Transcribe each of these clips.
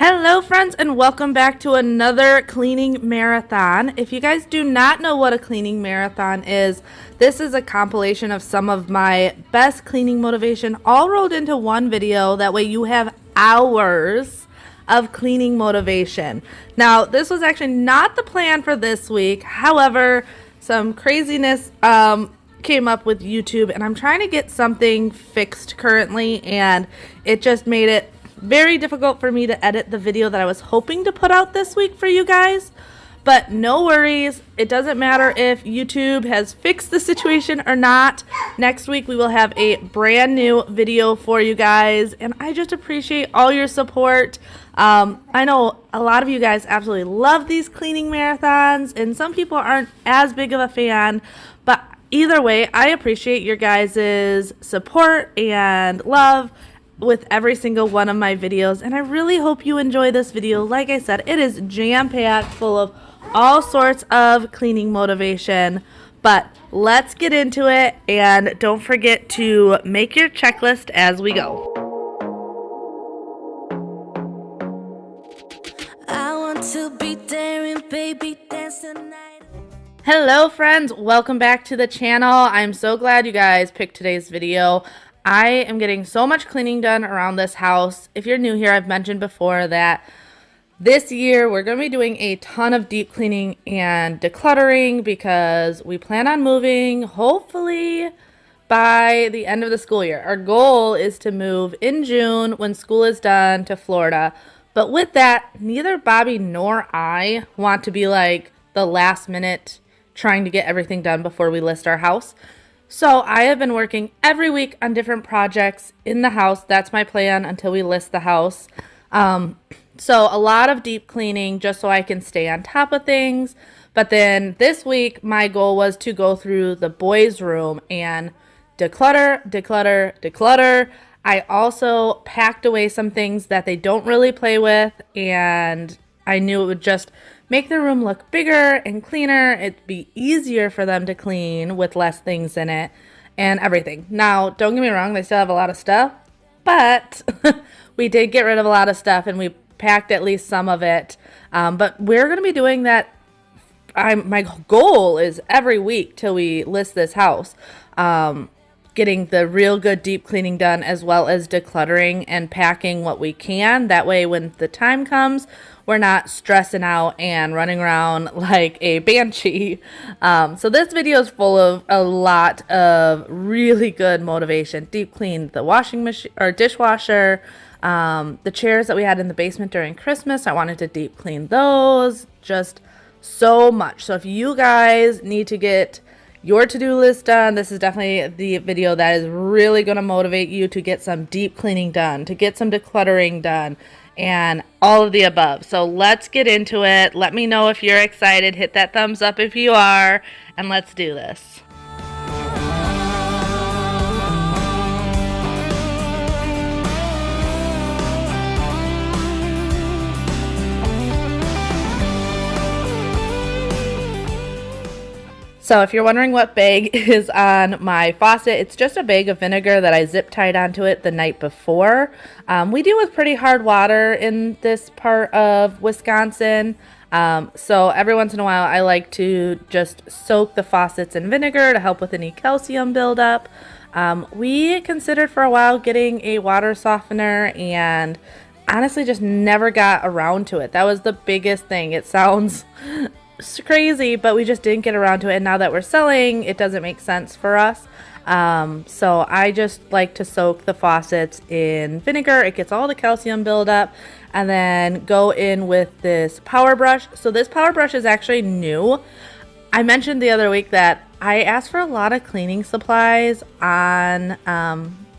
Hello friends, and welcome back to another cleaning marathon. If you guys do not know what a cleaning marathon is, this is a compilation of some of my best cleaning motivation all rolled into one video. That way you have hours of cleaning motivation. Now, this was actually not the plan for this week. However, some craziness came up with YouTube, and I'm trying to get something fixed currently, and it just made it very difficult for me to edit the video that I was hoping to put out this week for you guys. But no worries, it doesn't matter if YouTube has fixed the situation or not. Next week we will have a brand new video for you guys, and I just appreciate all your support. I know a lot of you guys absolutely love these cleaning marathons, and some people aren't as big of a fan, but either way, I appreciate your guys' support and love with every single one of my videos, and I really hope you enjoy this video. Like I said, it is jam-packed full of all sorts of cleaning motivation, but let's get into it, and don't forget to make your checklist as we go. I want to be there and baby dance tonight. Hello friends, welcome back to the channel. I'm so glad you guys picked today's video. I am getting so much cleaning done around this house. If you're new here, I've mentioned before that this year we're going to be doing a ton of deep cleaning and decluttering because we plan on moving hopefully by the end of the school year. Our goal is to move in June when school is done to Florida. But with that, neither Bobby nor I want to be like the last minute trying to get everything done before we list our house. So I have been working every week on different projects in the house. That's my plan until we list the house. So a lot of deep cleaning just so I can stay on top of things. But then this week, my goal was to go through the boys' room and declutter. I also packed away some things that they don't really play with, and I knew it would just make the room look bigger and cleaner. It'd be easier for them to clean with less things in it and everything. Now, don't get me wrong, they still have a lot of stuff, but we did get rid of a lot of stuff and we packed at least some of it. But we're going to be doing that. My goal is every week till we list this house, getting the real good deep cleaning done as well as decluttering and packing what we can. That way when the time comes, we're not stressing out and running around like a banshee. So this video is full of a lot of really good motivation. Deep cleaned the washing machine or dishwasher, the chairs that we had in the basement during Christmas. I wanted to deep clean those, just so much. So if you guys need to get your to-do list done, this is definitely the video that is really going to motivate you to get some deep cleaning done, to get some decluttering done, and all of the above. So let's get into it. Let me know if you're excited. Hit that thumbs up if you are, and let's do this. So if you're wondering what bag is on my faucet, it's just a bag of vinegar that I zip tied onto it the night before. We deal with pretty hard water in this part of Wisconsin. So every once in a while I like to just soak the faucets in vinegar to help with any calcium buildup. We considered for a while getting a water softener and honestly just never got around to it. That was the biggest thing. It sounds crazy, but we just didn't get around to it, and now that we're selling, it doesn't make sense for us. So I just like to soak the faucets in vinegar. It gets all the calcium buildup, and then go in with this power brush. So this power brush is actually new. I mentioned the other week that I asked for a lot of cleaning supplies on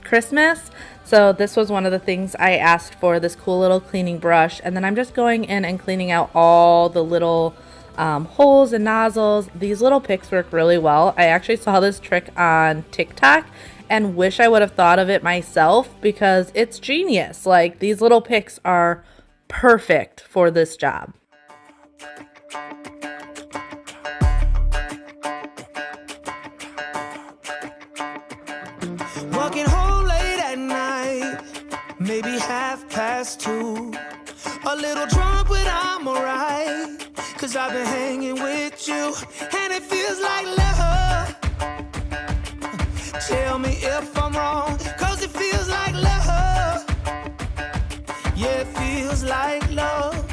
Christmas. So this was one of the things I asked for, this cool little cleaning brush, and then I'm just going in and cleaning out all the little holes and nozzles. These little picks work really well. I actually saw this trick on TikTok and wish I would have thought of it myself because it's genius. Like, these little picks are perfect for this job. Walking home late at night, maybe 2:30. A little drunk, but I'm alright. Cause I've been hanging with you, and it feels like love. Tell me if I'm wrong, cause it feels like love. Yeah, it feels like love.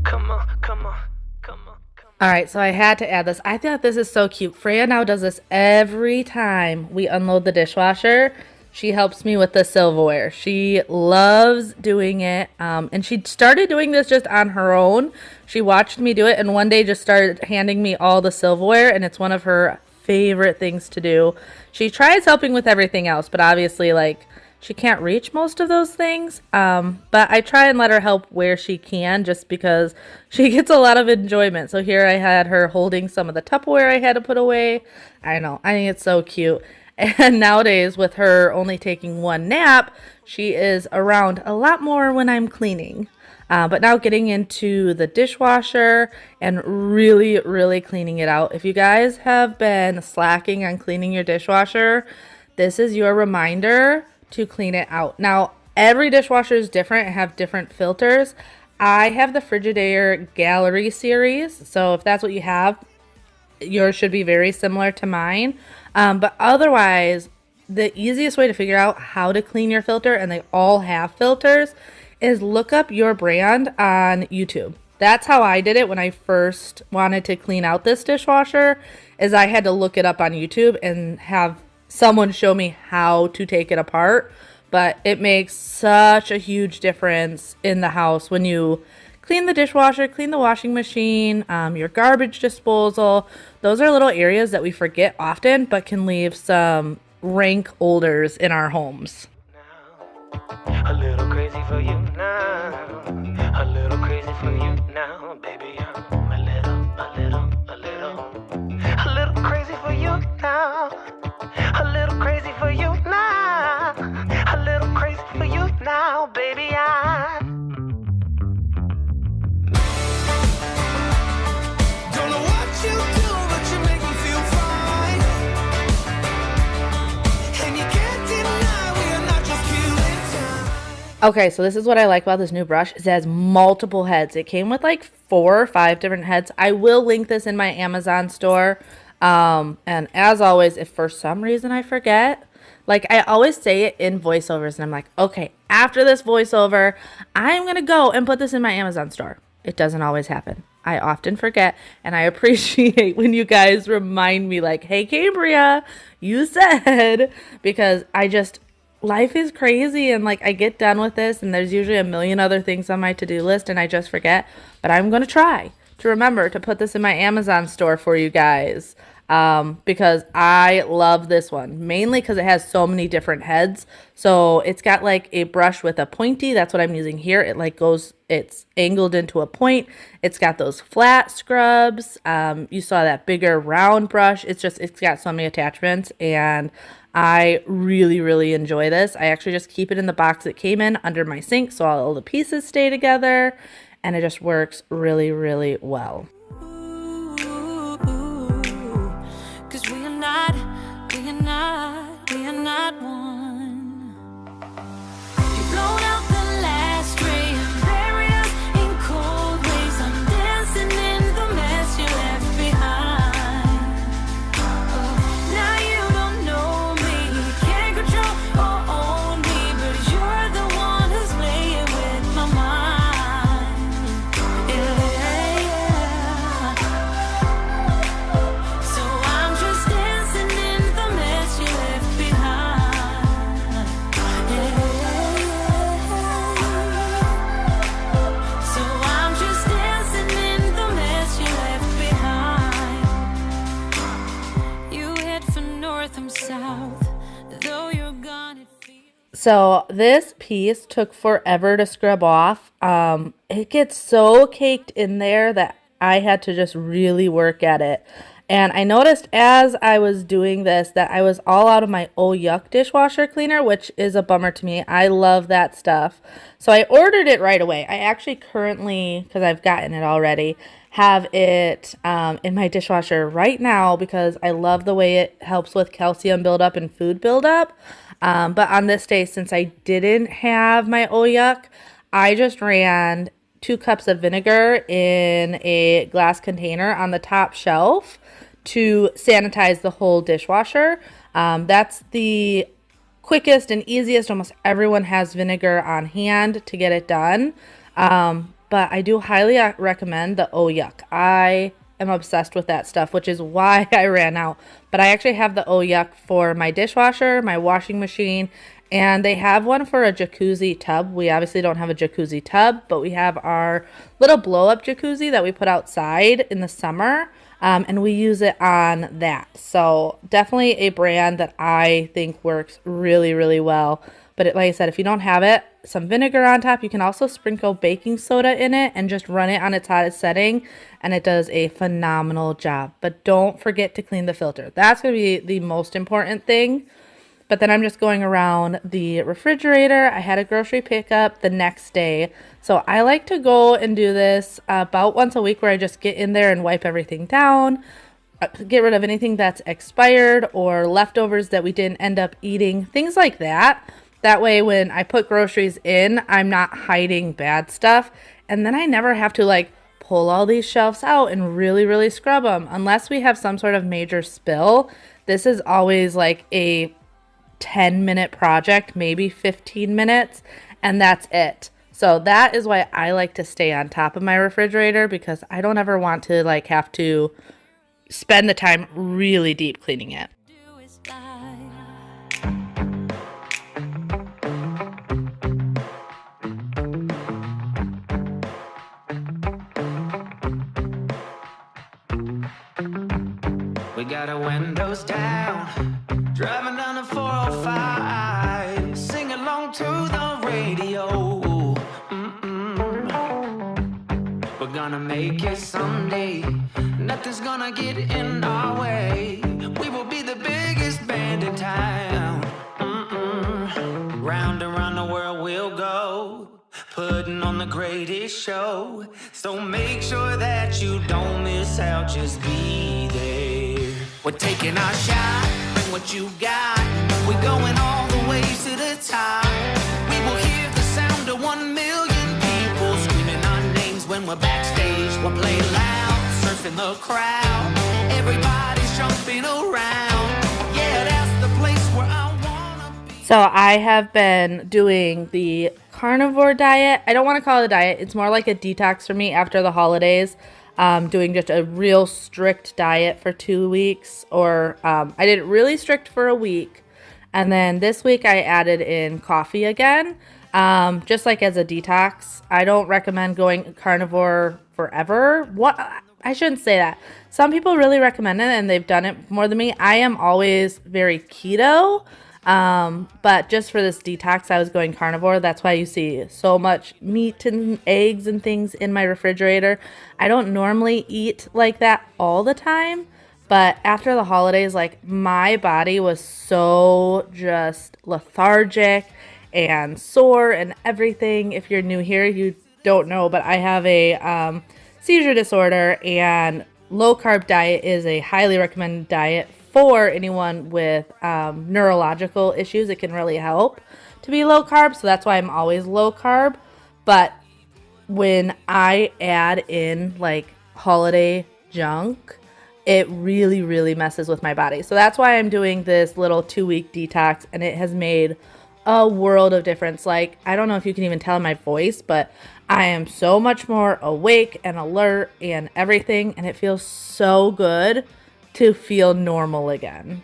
Come on, come on, come on. All right, so I had to add this. I thought this is so cute. Freya now does this every time we unload the dishwasher. She helps me with the silverware. She loves doing it. And she started doing this just on her own. She watched me do it and one day just started handing me all the silverware, and it's one of her favorite things to do. She tries helping with everything else, but obviously like she can't reach most of those things. But I try and let her help where she can just because she gets a lot of enjoyment. So here I had her holding some of the Tupperware I had to put away. I know, I think it's so cute. And nowadays, with her only taking one nap, she is around a lot more when I'm cleaning. But now getting into the dishwasher and really, really cleaning it out. If you guys have been slacking on cleaning your dishwasher, this is your reminder to clean it out. Now, every dishwasher is different and have different filters. I have the Frigidaire Gallery series, so if that's what you have, yours should be very similar to mine. But otherwise, the easiest way to figure out how to clean your filter, and they all have filters, is look up your brand on YouTube. That's how I did it when I first wanted to clean out this dishwasher, is I had to look it up on YouTube and have someone show me how to take it apart. But it makes such a huge difference in the house when you clean the dishwasher, clean the washing machine, your garbage disposal. Those are little areas that we forget often, but can leave some rank odors in our homes. A little crazy for you now. A little crazy for you now, baby. I'm a little crazy for you now. A little crazy for you now. A little crazy for you now, baby. Okay, so this is what I like about this new brush, is it has multiple heads. It came with like 4 or 5 different heads. I will link this in my Amazon store. And as always, if for some reason I forget, like I always say it in voiceovers and I'm like, okay, after this voiceover, I'm going to go and put this in my Amazon store. It doesn't always happen. I often forget, and I appreciate when you guys remind me like, hey, Cambria, you said, because life is crazy, and like I get done with this and there's usually a million other things on my to-do list and I just forget. But I'm going to try to remember to put this in my Amazon store for you guys, because I love this one, mainly because it has so many different heads. So it's got like a brush with a pointy. That's what I'm using here. It like it's angled into a point. It's got those flat scrubs. You saw that bigger round brush. It's got so many attachments, and I really, really enjoy this. I actually just keep it in the box it came in under my sink so all the pieces stay together, and it just works really, really well. Cause we are not one. You've blown out the last ray and buried us in cold waves. I'm dancing in the mess you left behind. Now you don't know me, can't control or own me, but you're the one who's playing with my mind. Yeah. So I'm just dancing in the mess you left behind. Yeah. So I'm just dancing in the mess you left behind. You head for north, I'm south. Though you're gone, it feels. So this piece took forever to scrub off. It gets so caked in there that I had to just really work at it. And I noticed as I was doing this that I was all out of my Oh Yuck dishwasher cleaner, which is a bummer to me. I love that stuff. So I ordered it right away. I actually currently, because I've gotten it already, have it in my dishwasher right now because I love the way it helps with calcium buildup and food buildup. But on this day, since I didn't have my Oh Yuck, I just ran 2 cups of vinegar in a glass container on the top shelf to sanitize the whole dishwasher. That's the quickest and easiest. Almost everyone has vinegar on hand to get it done. But I do highly recommend the Oh Yuck. I am obsessed with that stuff, which is why I ran out. But I actually have the Oh Yuck for my dishwasher, my washing machine, and they have one for a jacuzzi tub. We obviously don't have a jacuzzi tub, but we have our little blow-up jacuzzi that we put outside in the summer, and we use it on that. So definitely a brand that I think works really, really well. But like I said, if you don't have it, some vinegar on top. You can also sprinkle baking soda in it and just run it on its hottest setting, and it does a phenomenal job. But don't forget to clean the filter. That's going to be the most important thing. But then I'm just going around the refrigerator. I had a grocery pickup the next day. So I like to go and do this about once a week, where I just get in there and wipe everything down, get rid of anything that's expired or leftovers that we didn't end up eating, things like that. That way when I put groceries in, I'm not hiding bad stuff. And then I never have to like pull all these shelves out and really, really scrub them. Unless we have some sort of major spill, this is always like a 10-minute project, maybe 15 minutes, and that's it. So that is why I like to stay on top of my refrigerator, because I don't ever want to like have to spend the time really deep cleaning it. We got our windows down, driving down the 405, sing along to the radio. We're gonna make it someday, nothing's gonna get in our way. We will be the biggest band in town. Round and round the world we'll go, putting on the greatest show. So make sure that you don't miss out, just be there. We're taking our shot, bring what you got. We're going all the way to the top. We will hear the sound of 1 million people screaming our names when we're backstage. We'll play loud, surfing the crowd. Everybody's jumping around. Yeah, that's the place where I wanna be. So I have been doing the carnivore diet. I don't want to call it a diet. It's more like a detox for me after the holidays. Doing just a real strict diet for 2 weeks, or I did it really strict for a week, and then this week I added in coffee again, just like as a detox. I don't recommend going carnivore forever. What, I shouldn't say that. Some people really recommend it and they've done it more than me. I am always very keto. But just for this detox, I was going carnivore. That's why you see so much meat and eggs and things in my refrigerator. I don't normally eat like that all the time, but after the holidays, like my body was so just lethargic and sore and everything. If you're new here, you don't know, but I have a seizure disorder, and low carb diet is a highly recommended diet for anyone with neurological issues. It can really help to be low carb, so that's why I'm always low carb. But when I add in like holiday junk, it really, really messes with my body. So that's why I'm doing this little 2-week detox, and it has made a world of difference. Like, I don't know if you can even tell in my voice, but I am so much more awake and alert and everything, and it feels so good to feel normal again.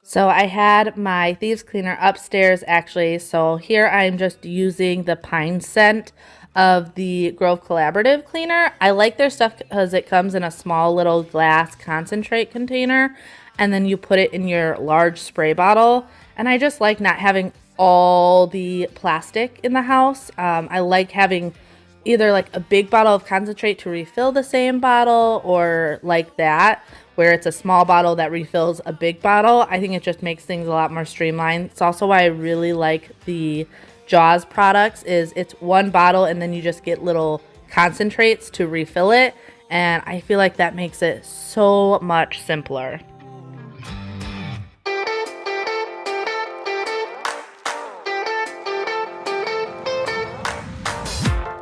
So I had my thieves cleaner upstairs actually. So here I'm just using the pine scent of the Grove Collaborative cleaner. I like their stuff because it comes in a small little glass concentrate container, and then you put it in your large spray bottle. And I just like not having all the plastic in the house. I like having either like a big bottle of concentrate to refill the same bottle, or like that, where it's a small bottle that refills a big bottle. I think it just makes things a lot more streamlined. It's also why I really like the Jaws products, is it's one bottle and then you just get little concentrates to refill it, and I feel like that makes it so much simpler.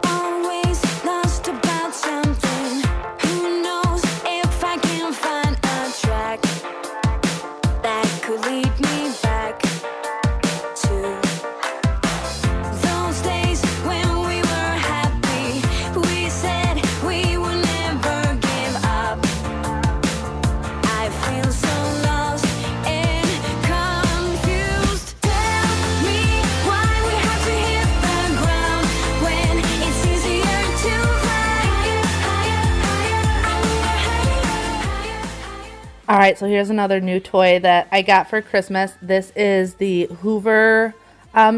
Always lost about something. Who knows if I can find a track that could lead me back to those days when we were happy. We said we would never give up. I feel so lost and confused. Tell me why we have to hit the ground when it's easier to fly higher, higher. All right, so here's another new toy that I got for Christmas. This is the Hoover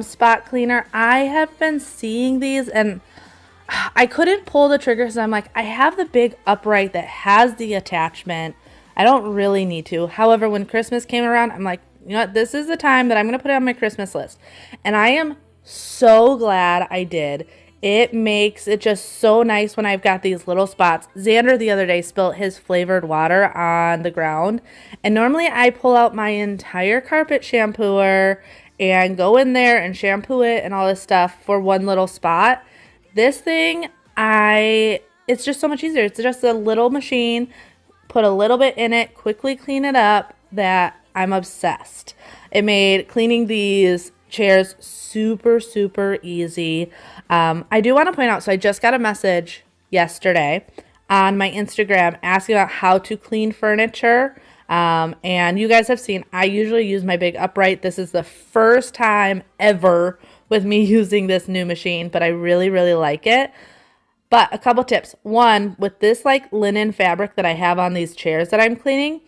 spot cleaner. I have been seeing these and I couldn't pull the trigger because I'm like, I have the big upright that has the attachment. I don't really need to. However, when Christmas came around, I'm like, you know what? This is the time that I'm going to put it on my Christmas list. And I am so glad I did. It makes it just so nice when I've got these little spots. Xander the other day spilled his flavored water on the ground. And normally I pull out my entire carpet shampooer and go in there and shampoo it and all this stuff for one little spot. This thing, it's just so much easier. It's just a little machine, put a little bit in it, quickly clean it up, that I'm obsessed. It made cleaning these chairs super, super easy. I do want to point out, so I just got a message yesterday on my Instagram asking about how to clean furniture. And you guys have seen, I usually use my big upright. This is the first time ever with me using this new machine, but I really, really like it. But a couple tips. One, with this like linen fabric that I have on these chairs that I'm cleaning,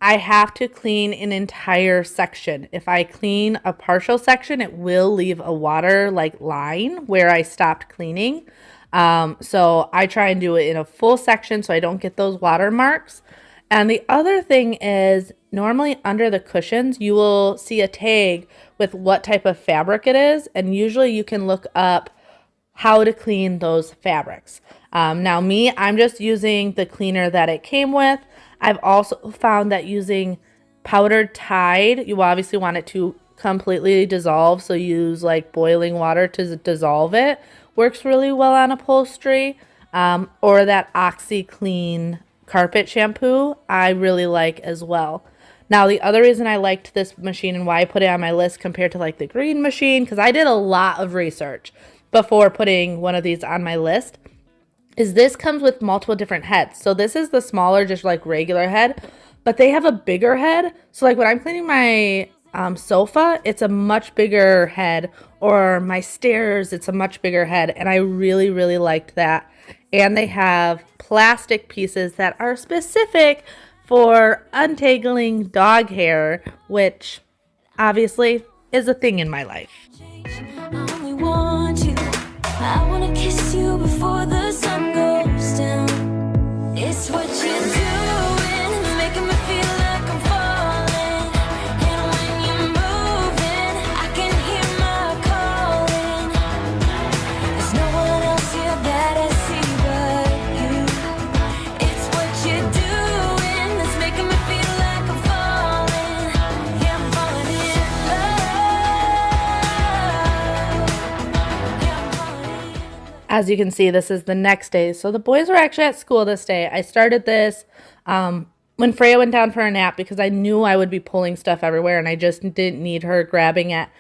I have to clean an entire section. If I clean a partial section, it will leave a water like line where I stopped cleaning. So I try and do it in a full section so I don't get those water marks. And the other thing is, normally under the cushions, you will see a tag with what type of fabric it is. And usually you can look up how to clean those fabrics. Now me, I'm just using the cleaner that it came with. I've also found that using powdered Tide, you obviously want it to completely dissolve. So use like boiling water to dissolve it. Works really well on upholstery. Or that OxyClean carpet shampoo, I really like as well. Now, the other reason I liked this machine and why I put it on my list compared to like the green machine, because I did a lot of research before putting one of these on my list, is this comes with multiple different heads. So this is the smaller, just like regular head, but they have a bigger head. So like when I'm cleaning my sofa, it's a much bigger head, or my stairs, it's a much bigger head. And I really, really liked that. And they have plastic pieces that are specific for untangling dog hair, which obviously is a thing in my life. I only want you. I wanna kiss you before the sun goes down. It's what you're doing, making me feel like I'm falling. And when you're moving, I can hear my calling. There's no one else here that I see but you. It's what you're doing that's making me feel like I'm falling. Yeah, I'm falling in love. Yeah, I'm falling in love. As you can see, this is the next day. So the boys were actually at school this day. I started this when Freya went down for a nap because I knew I would be pulling stuff everywhere and I just didn't need her grabbing at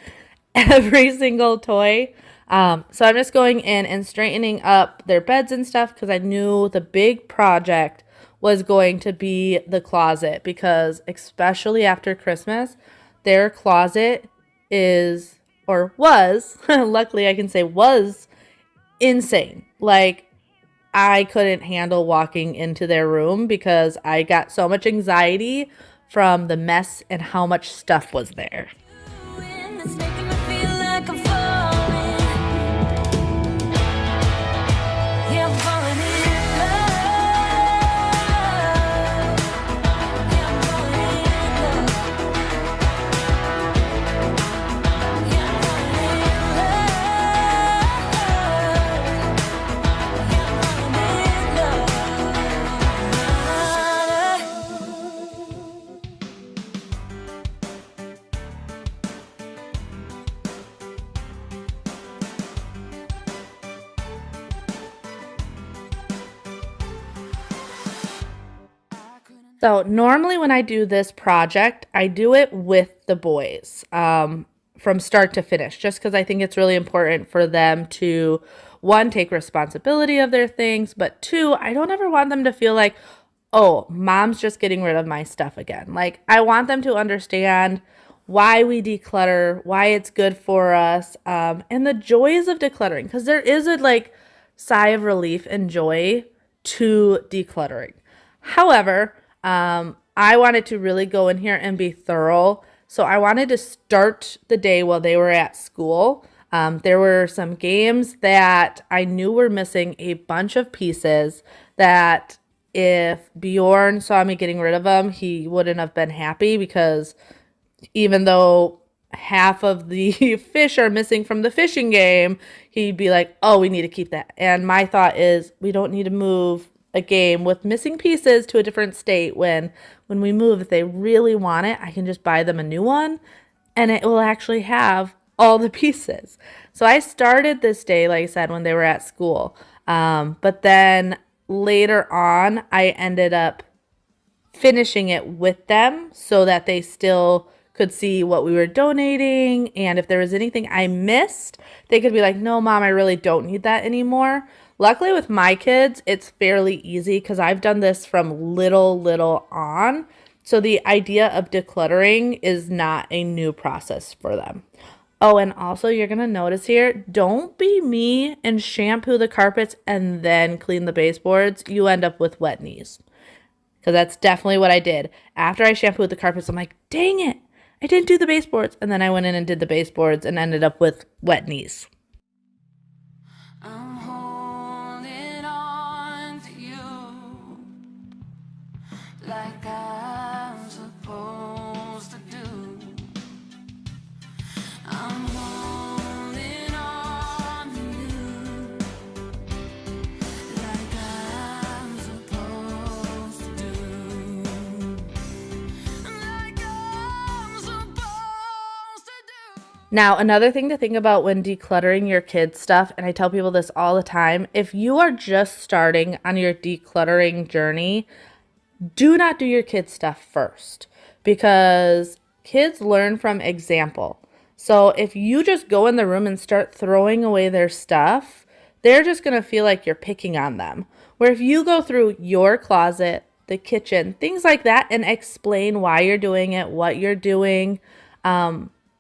every single toy. So I'm just going in and straightening up their beds and stuff because I knew the big project was going to be the closet, because especially after Christmas, their closet is, or was, luckily I can say was, insane. Like, I couldn't handle walking into their room because I got so much anxiety from the mess and how much stuff was there. It's making me feel like I'm falling. Yeah, I'm falling in love. So normally when I do this project, I do it with the boys from start to finish, just because I think it's really important for them to, one, take responsibility of their things, but two, I don't ever want them to feel like, oh, mom's just getting rid of my stuff again. Like, I want them to understand why we declutter, why it's good for us, and the joys of decluttering, because there is a like sigh of relief and joy to decluttering. However, I wanted to really go in here and be thorough. So I wanted to start the day while they were at school. There were some games that I knew were missing a bunch of pieces that if Bjorn saw me getting rid of them, he wouldn't have been happy, because even though half of the fish are missing from the fishing game, he'd be like, oh, we need to keep that. And my thought is, we don't need to move a game with missing pieces to a different state. When we move, if they really want it, I can just buy them a new one and it will actually have all the pieces. So I started this day, like I said, when they were at school. But then later on, I ended up finishing it with them so that they still could see what we were donating. And if there was anything I missed, they could be like, no, Mom, I really don't need that anymore. Luckily with my kids, it's fairly easy because I've done this from little on. So the idea of decluttering is not a new process for them. Oh, and also you're going to notice here, don't be me and shampoo the carpets and then clean the baseboards. You end up with wet knees. Because that's definitely what I did. After I shampooed the carpets, I'm like, dang it, I didn't do the baseboards. And then I went in and did the baseboards and ended up with wet knees. I'm holding on to you like I'm supposed to do. I'm holding on to you like I'm supposed to do. Like I'm supposed to do. Now, another thing to think about when decluttering your kids' stuff, and I tell people this all the time, if you are just starting on your decluttering journey, do not do your kids' stuff first, because kids learn from example. So if you just go in the room and start throwing away their stuff, they're just going to feel like you're picking on them. Where if you go through your closet, the kitchen, things like that, and explain why you're doing it, what you're doing,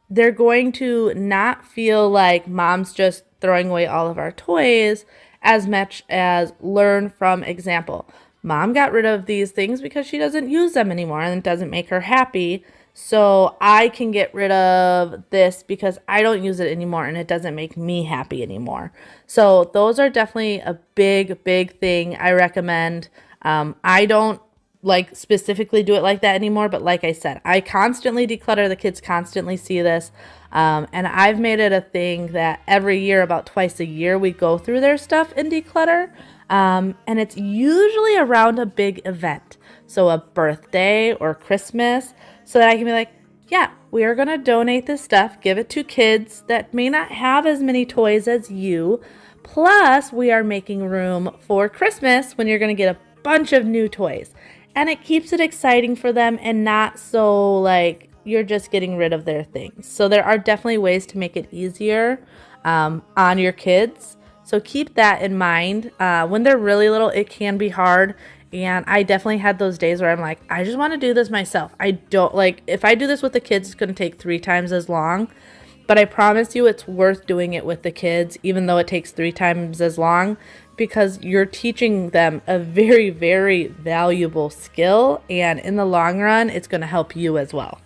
they're going to not feel like Mom's just throwing away all of our toys as much as learn from example. Mom got rid of these things because she doesn't use them anymore and it doesn't make her happy. So I can get rid of this because I don't use it anymore and it doesn't make me happy anymore. So those are definitely a big thing I recommend. I don't like specifically do it like that anymore, but like I said, I constantly declutter. The kids constantly see this. And I've made it a thing that every year, about twice a year, we go through their stuff and declutter. And it's usually around a big event. So a birthday or Christmas, so that I can be like, yeah, we are going to donate this stuff, give it to kids that may not have as many toys as you. Plus, we are making room for Christmas when you're going to get a bunch of new toys. And it keeps it exciting for them and not so like you're just getting rid of their things. So there are definitely ways to make it easier on your kids. So keep that in mind. When they're really little, it can be hard. And I definitely had those days where I'm like, I just want to do this myself. I don't like, if I do this with the kids, it's going to take 3 times as long. But I promise you it's worth doing it with the kids, even though it takes 3 times as long, because you're teaching them a very valuable skill. And in the long run, it's going to help you as well.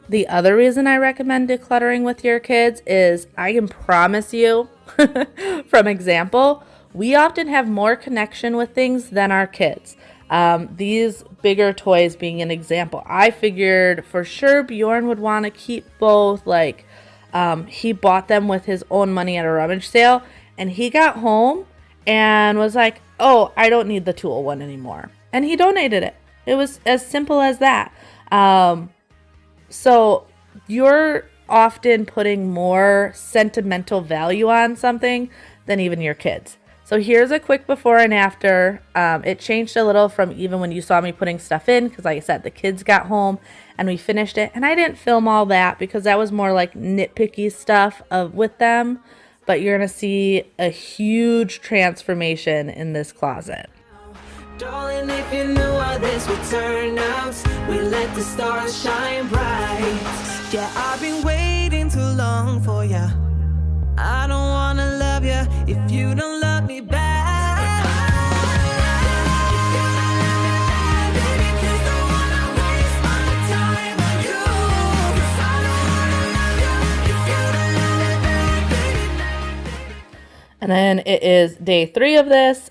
The other reason I recommend decluttering with your kids is I can promise you from example, we often have more connection with things than our kids. These bigger toys being an example. I figured for sure Bjorn would want to keep both. Like, he bought them with his own money at a rummage sale, and he got home and was like, oh, I don't need the tool one anymore. And he donated it. It was as simple as that. So you're often putting more sentimental value on something than even your kids. So here's a quick before and after. It changed a little from even when you saw me putting stuff in, because like I said, the kids got home and we finished it. And I didn't film all that because that was more like nitpicky stuff with them. But you're going to see a huge transformation in this closet. Darling, if you knew how this would turn out, we let the stars shine bright. Yeah, I've been waiting too long for ya. I don't wanna love ya if you don't love me back. Baby, please don't wanna waste my time on you. 'Cause I don't wanna love ya if you don't love me back, baby. And then it is day 3 of this.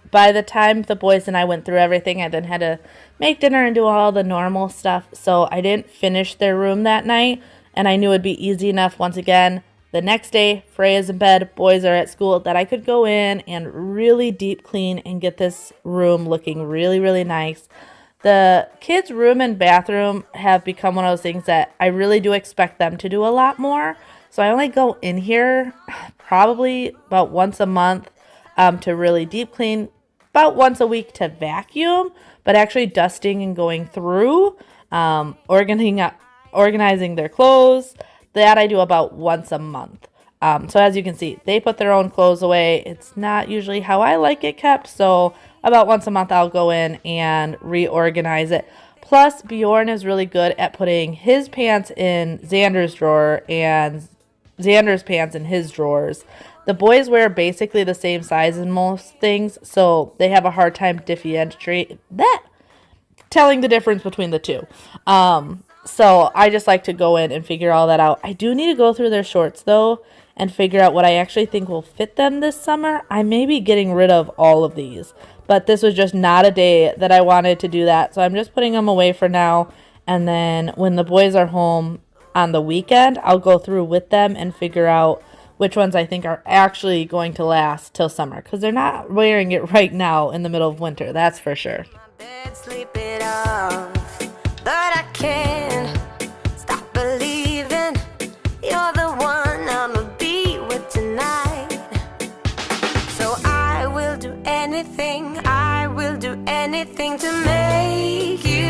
By the time the boys and I went through everything, I then had to make dinner and do all the normal stuff. So I didn't finish their room that night, and I knew it'd be easy enough once again. The next day, Freya's in bed, boys are at school, that I could go in and really deep clean and get this room looking really, really nice. The kids' room and bathroom have become one of those things that I really do expect them to do a lot more. So I only go in here probably about once a month to really deep clean, about once a week to vacuum, but actually dusting and going through, organizing their clothes, that I do about once a month. So as you can see, they put their own clothes away. It's not usually how I like it kept, so about once a month I'll go in and reorganize it. Plus, Bjorn is really good at putting his pants in Xander's drawer and Xander's pants in his drawers. The boys wear basically the same size in most things, so they have a hard time telling the difference between the two. So I just like to go in and figure all that out. I do need to go through their shorts, though, and figure out what I actually think will fit them this summer. I may be getting rid of all of these, but this was just not a day that I wanted to do that. So I'm just putting them away for now, and then when the boys are home on the weekend, I'll go through with them and figure out which ones I think are actually going to last till summer, because they're not wearing it right now in the middle of winter, that's for sure. Sleep it off, but I can't stop believing you're the one I'ma be with tonight. So I will do anything to make you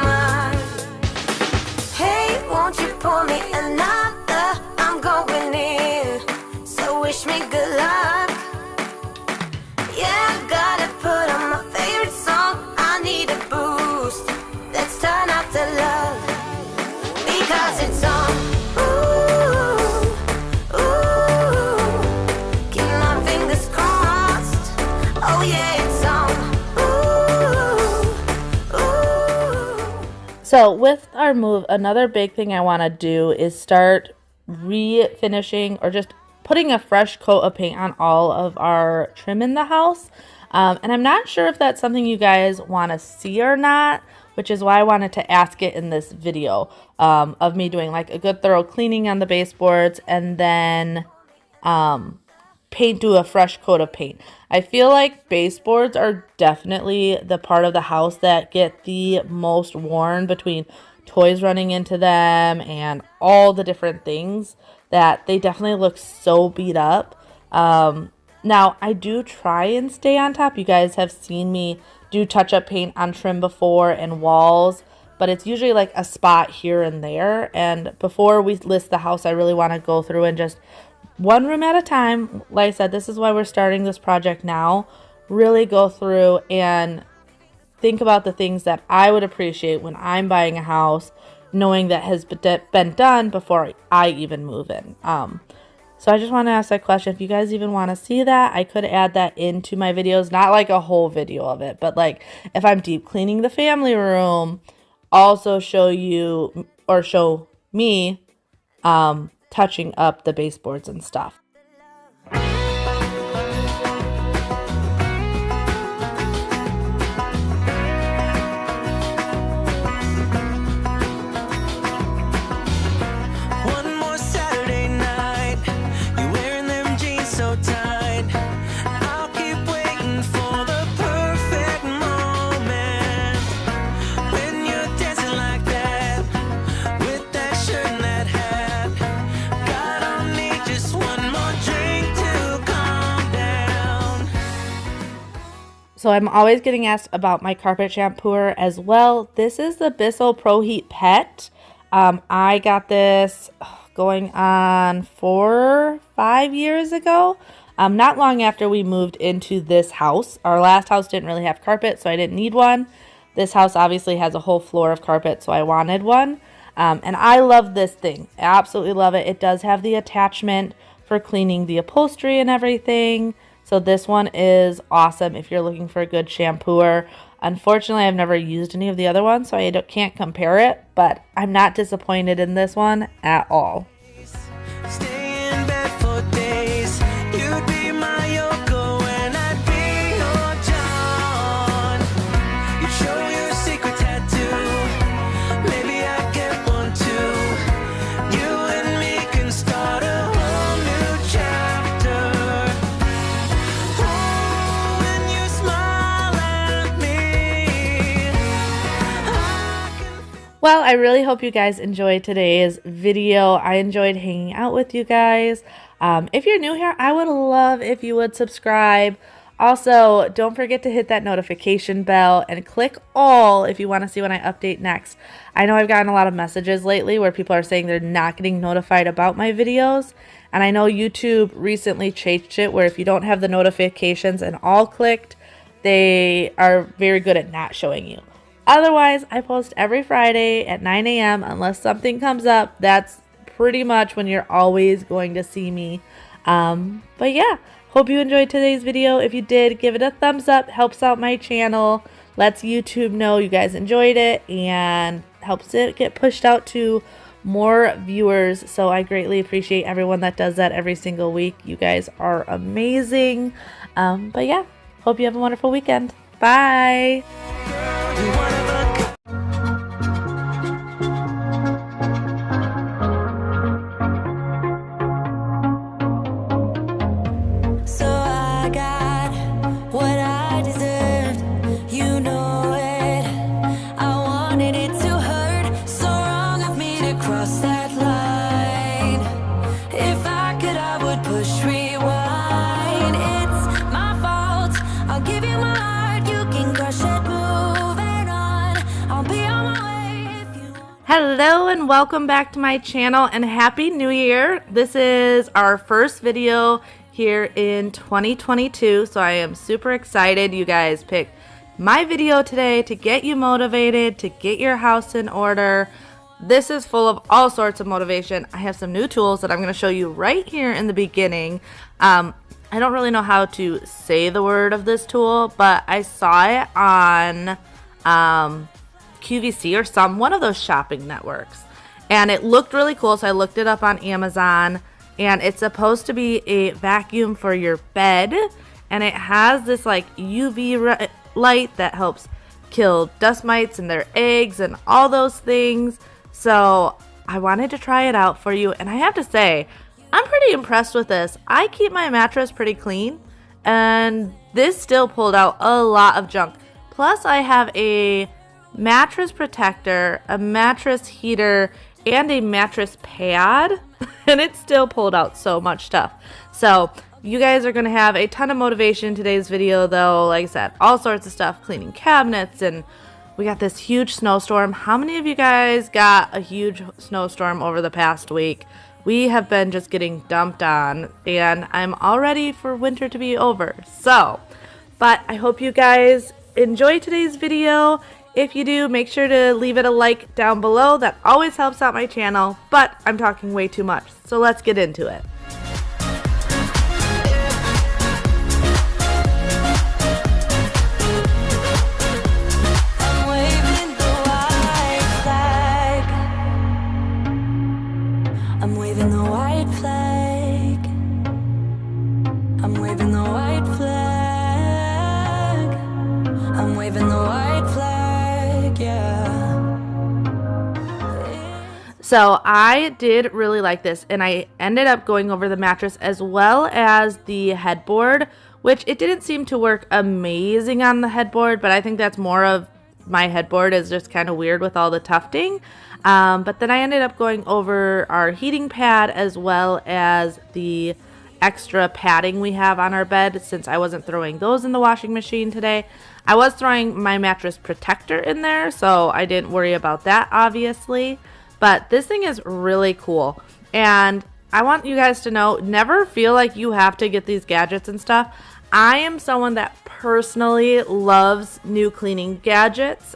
mine. Hey, won't you pour me another? I'm going in, so wish me good luck. Yeah, I gotta put on my favorite song. I need a boost. Let's turn up the love, because it's on. Ooh, ooh, keep my fingers crossed. Oh yeah, it's on. Ooh, ooh. So with our move, another big thing I want to do is start refinishing or just putting a fresh coat of paint on all of our trim in the house. And I'm not sure if that's something you guys want to see or not, which is why I wanted to ask it in this video of me doing like a good thorough cleaning on the baseboards and then do a fresh coat of paint. I feel like baseboards are definitely the part of the house that get the most worn between toys running into them and all the different things, that they definitely look so beat up. Now, I do try and stay on top. You guys have seen me do touch-up paint on trim before and walls, but it's usually like a spot here and there. And before we list the house, I really want to go through and just one room at a time. Like I said, this is why we're starting this project now. Really go through and think about the things that I would appreciate when I'm buying a house, knowing that has been done before I even move in. So I just want to ask that question. If you guys even want to see that, I could add that into my videos. Not like a whole video of it, but like if I'm deep cleaning the family room, also show you or show me touching up the baseboards and stuff. So I'm always getting asked about my carpet shampooer as well. This is the Bissell Pro Heat Pet. I got this going on 5 years ago. Not long after we moved into this house. Our last house didn't really have carpet, so I didn't need one. This house obviously has a whole floor of carpet, so I wanted one. And I love this thing. I absolutely love it. It does have the attachment for cleaning the upholstery and everything. So this one is awesome if you're looking for a good shampooer. Unfortunately, I've never used any of the other ones, so I can't compare it. But I'm not disappointed in this one at all. Stay in bed for days. You'd be my Yoko and I'd be your John. You'd show your secret tattoo. Maybe I get one too. You and me can start a whole new chapter. Oh, when you smile at me, I can. Well, I really hope you guys enjoyed today's video. I enjoyed hanging out with you guys. If you're new here, I would love if you would subscribe. Also, don't forget to hit that notification bell and click all if you want to see when I update next. I know I've gotten a lot of messages lately where people are saying they're not getting notified about my videos. And I know YouTube recently changed it where if you don't have the notifications and all clicked, they are very good at not showing you. Otherwise, I post every Friday at 9 a.m. unless something comes up. That's pretty much when you're always going to see me. But yeah, hope you enjoyed today's video. If you did, give it a thumbs up. Helps out my channel. Lets YouTube know you guys enjoyed it and helps it get pushed out to more viewers. So I greatly appreciate everyone that does that every single week. You guys are amazing. But yeah, hope you have a wonderful weekend. Bye. You wanna So I got what I deserved, you know it. I wanted it to hurt, so wrong of me to cross that line. If I could, I would push rewind. It's my fault, I'll give you my heart, you can crush it, moving on. I'll be on my way if you want. Hello and welcome back to my channel and Happy New Year. This is our first video here in 2022, so I am super excited. You guys picked my video today to get you motivated, to get your house in order. This is full of all sorts of motivation. I have some new tools that I'm going to show you right here in the beginning. I don't really know how to say the word of this tool, but I saw it on QVC or one of those shopping networks, and it looked really cool, so I looked it up on Amazon. And it's supposed to be a vacuum for your bed, and it has this like UV light that helps kill dust mites and their eggs and all those things. So I wanted to try it out for you, and I have to say I'm pretty impressed with this. I keep my mattress pretty clean, and this still pulled out a lot of junk. Plus I have a mattress protector, a mattress heater, and a mattress pad, and it still pulled out so much stuff. So you guys are going to have a ton of motivation in today's video, though. Like I said, all sorts of stuff, cleaning cabinets, and we got this huge snowstorm. How many of you guys got a huge snowstorm over the past week? We have been just getting dumped on, and I'm all ready for winter to be over. So, but I hope you guys enjoy today's video. If you do, make sure to leave it a like down below. That always helps out my channel, but I'm talking way too much. So let's get into it. I'm waving the white flag. I'm waving the white flag. I'm waving the white flag. I'm waving the white flag, yeah. So I did really like this, and I ended up going over the mattress as well as the headboard, which it didn't seem to work amazing on the headboard, but I think that's more of my headboard is just kind of weird with all the tufting. But then I ended up going over our heating pad as well as the extra padding we have on our bed, since I wasn't throwing those in the washing machine today. I was throwing my mattress protector in there, so I didn't worry about that, obviously. But this thing is really cool. And I want you guys to know, never feel like you have to get these gadgets and stuff. I am someone that personally loves new cleaning gadgets.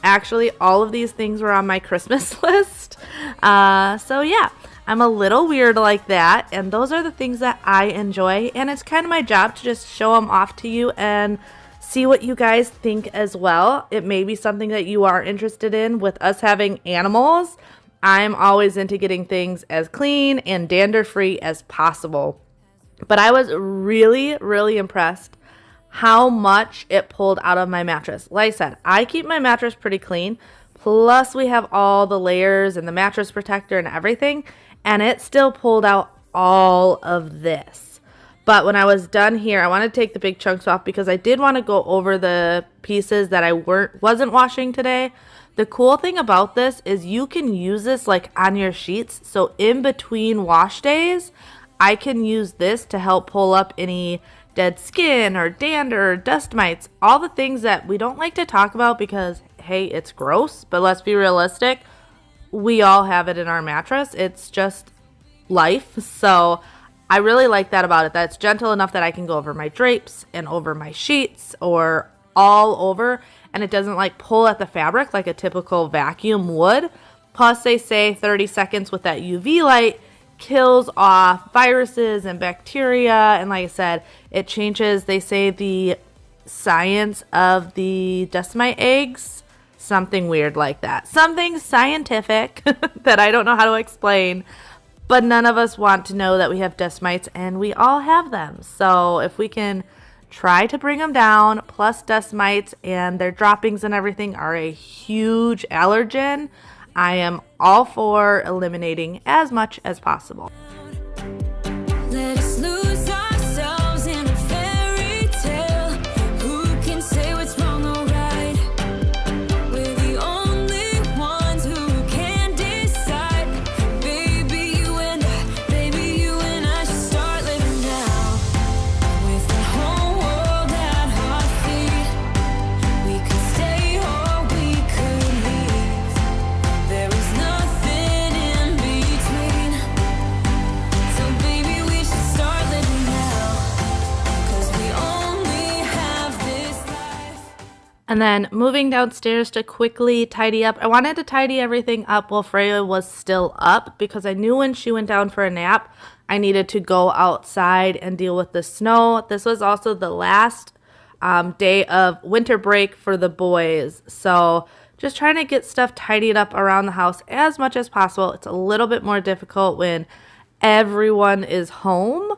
Actually, all of these things were on my Christmas list. So yeah, I'm a little weird like that. And those are the things that I enjoy. And it's kind of my job to just show them off to you and see what you guys think as well. It may be something that you are interested in. With us having animals, I'm always into getting things as clean and dander-free as possible. But I was really, really impressed how much it pulled out of my mattress. Like I said, I keep my mattress pretty clean. Plus, we have all the layers and the mattress protector and everything. And it still pulled out all of this. But when I was done here, I want to take the big chunks off because I did want to go over the pieces that I wasn't washing today. The cool thing about this is you can use this like on your sheets. So in between wash days, I can use this to help pull up any dead skin or dander or dust mites, all the things that we don't like to talk about because, hey, it's gross. But let's be realistic. We all have it in our mattress. It's just life. So I really like that about it, that it's gentle enough that I can go over my drapes and over my sheets or all over, and it doesn't like pull at the fabric like a typical vacuum would. Plus, they say 30 seconds with that UV light kills off viruses and bacteria, and like I said, it changes, they say, the science of the dust mite eggs, something weird like that, something scientific that I don't know how to explain. But none of us want to know that we have dust mites, and we all have them. So if we can try to bring them down, plus dust mites and their droppings and everything are a huge allergen, I am all for eliminating as much as possible. Let us lose ourselves in a fairy tale. Who can say what's wrong or right? We're the only ones who can decide. Baby, you and I should start living now. With the whole world at our feet, we could stay or we could leave. There is nothing in between. So baby, we should start living now. 'Cause we only have this life. And then moving downstairs to quickly tidy up. I wanted to tidy everything up while Freya was still up because I knew when she went down for a nap, I needed to go outside and deal with the snow. This was also the last day of winter break for the boys. So just trying to get stuff tidied up around the house as much as possible. It's a little bit more difficult when everyone is home,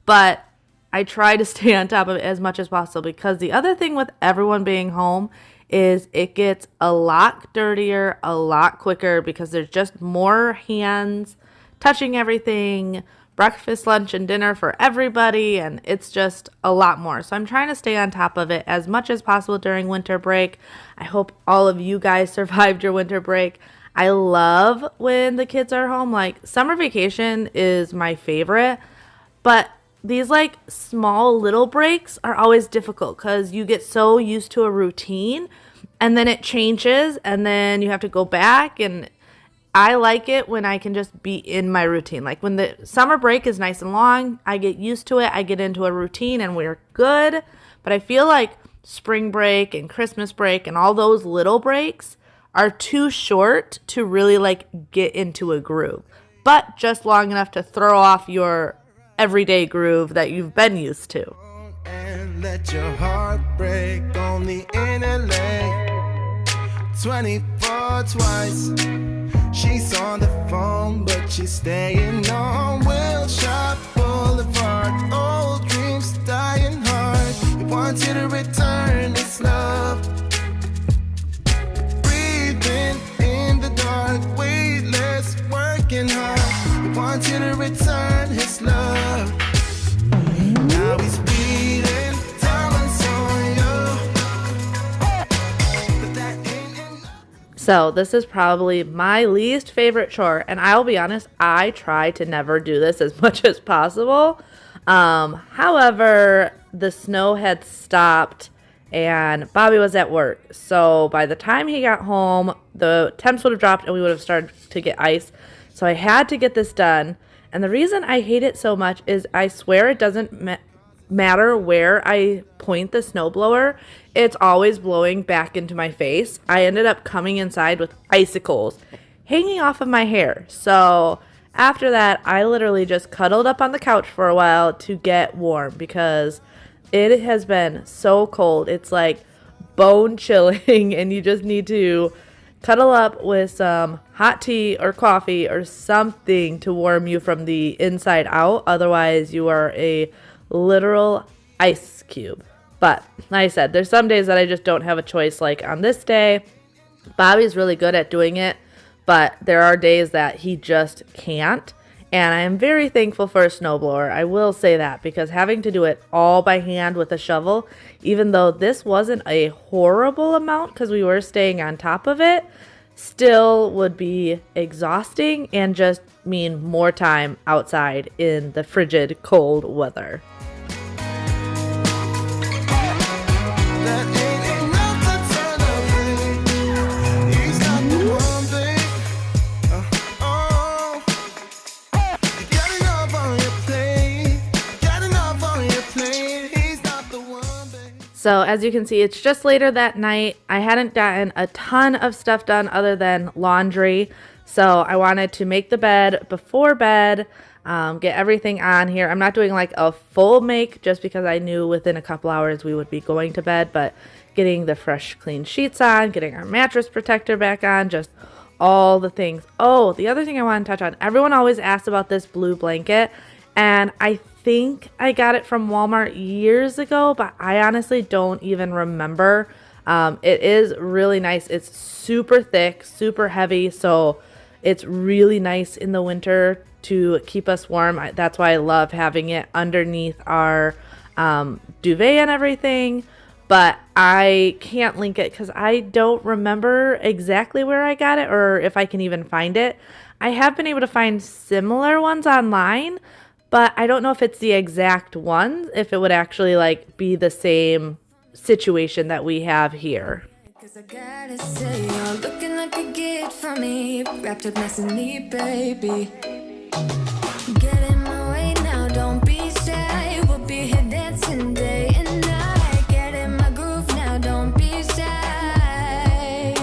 but I try to stay on top of it as much as possible because the other thing with everyone being home is it gets a lot dirtier a lot quicker because there's just more hands touching everything, breakfast, lunch, and dinner for everybody, and it's just a lot more. So I'm trying to stay on top of it as much as possible during winter break. I hope all of you guys survived your winter break. I love when the kids are home. Like, summer vacation is my favorite, but these like small little breaks are always difficult because you get so used to a routine and then it changes and then you have to go back, and I like it when I can just be in my routine. Like when the summer break is nice and long, I get used to it, I get into a routine and we're good. But I feel like spring break and Christmas break and all those little breaks are too short to really like get into a groove, but just long enough to throw off your everyday groove that you've been used to. And let your heart break on the inner leg. 24 twice. She's on the phone, but she's staying on Wilshire Boulevard. Old dreams dying hard. We want you to return this love. Breathing in the dark, weightless, working hard. We want you to return his love. Now he's beating diamonds on you. But that ain't enough. So this is probably my least favorite chore, and I'll be honest, I try to never do this as much as possible. However, the snow had stopped and Bobby was at work. So by the time he got home, the temps would have dropped and we would have started to get ice. So I had to get this done. And the reason I hate it so much is I swear it doesn't matter where I point the snowblower, it's always blowing back into my face. I ended up coming inside with icicles hanging off of my hair. So after that, I literally just cuddled up on the couch for a while to get warm because it has been so cold. It's like bone chilling and you just need to cuddle up with some hot tea or coffee or something to warm you from the inside out. Otherwise, you are a literal ice cube. But like I said, there's some days that I just don't have a choice. Like on this day, Bobby's really good at doing it, but there are days that he just can't. And I am very thankful for a snowblower. I will say that, because having to do it all by hand with a shovel, even though this wasn't a horrible amount because we were staying on top of it, still would be exhausting and just mean more time outside in the frigid cold weather. That ain't enough to turn up. He's not the one, babe. Oh, you got enough on your plate. Got enough on your plate. He's not the one, babe. So as you can see, it's just later that night. I hadn't gotten a ton of stuff done other than laundry. So I wanted to make the bed before bed, get everything on here. I'm not doing like a full make just because I knew within a couple hours we would be going to bed, but getting the fresh clean sheets on, getting our mattress protector back on, just all the things. Oh, the other thing I want to touch on, everyone always asks about this blue blanket, and I think I got it from Walmart years ago, but I honestly don't even remember. It is really nice. It's super thick, super heavy, so it's really nice in the winter to keep us warm. That's why I love having it underneath our duvet and everything. But I can't link it because I don't remember exactly where I got it or if I can even find it. I have been able to find similar ones online, but I don't know if it's the exact one, if it would actually like be the same situation that we have here. Cause I gotta say, you're looking like a gift for me, wrapped up nice and neat, baby. Get in my way now, don't be shy. We'll be here dancing day and night. Get in my groove now, don't be shy.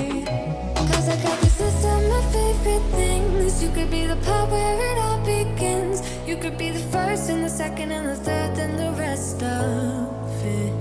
Cause I got this list of my favorite things. You could be the part where it all begins. You could be the first and the second and the third and the rest of it.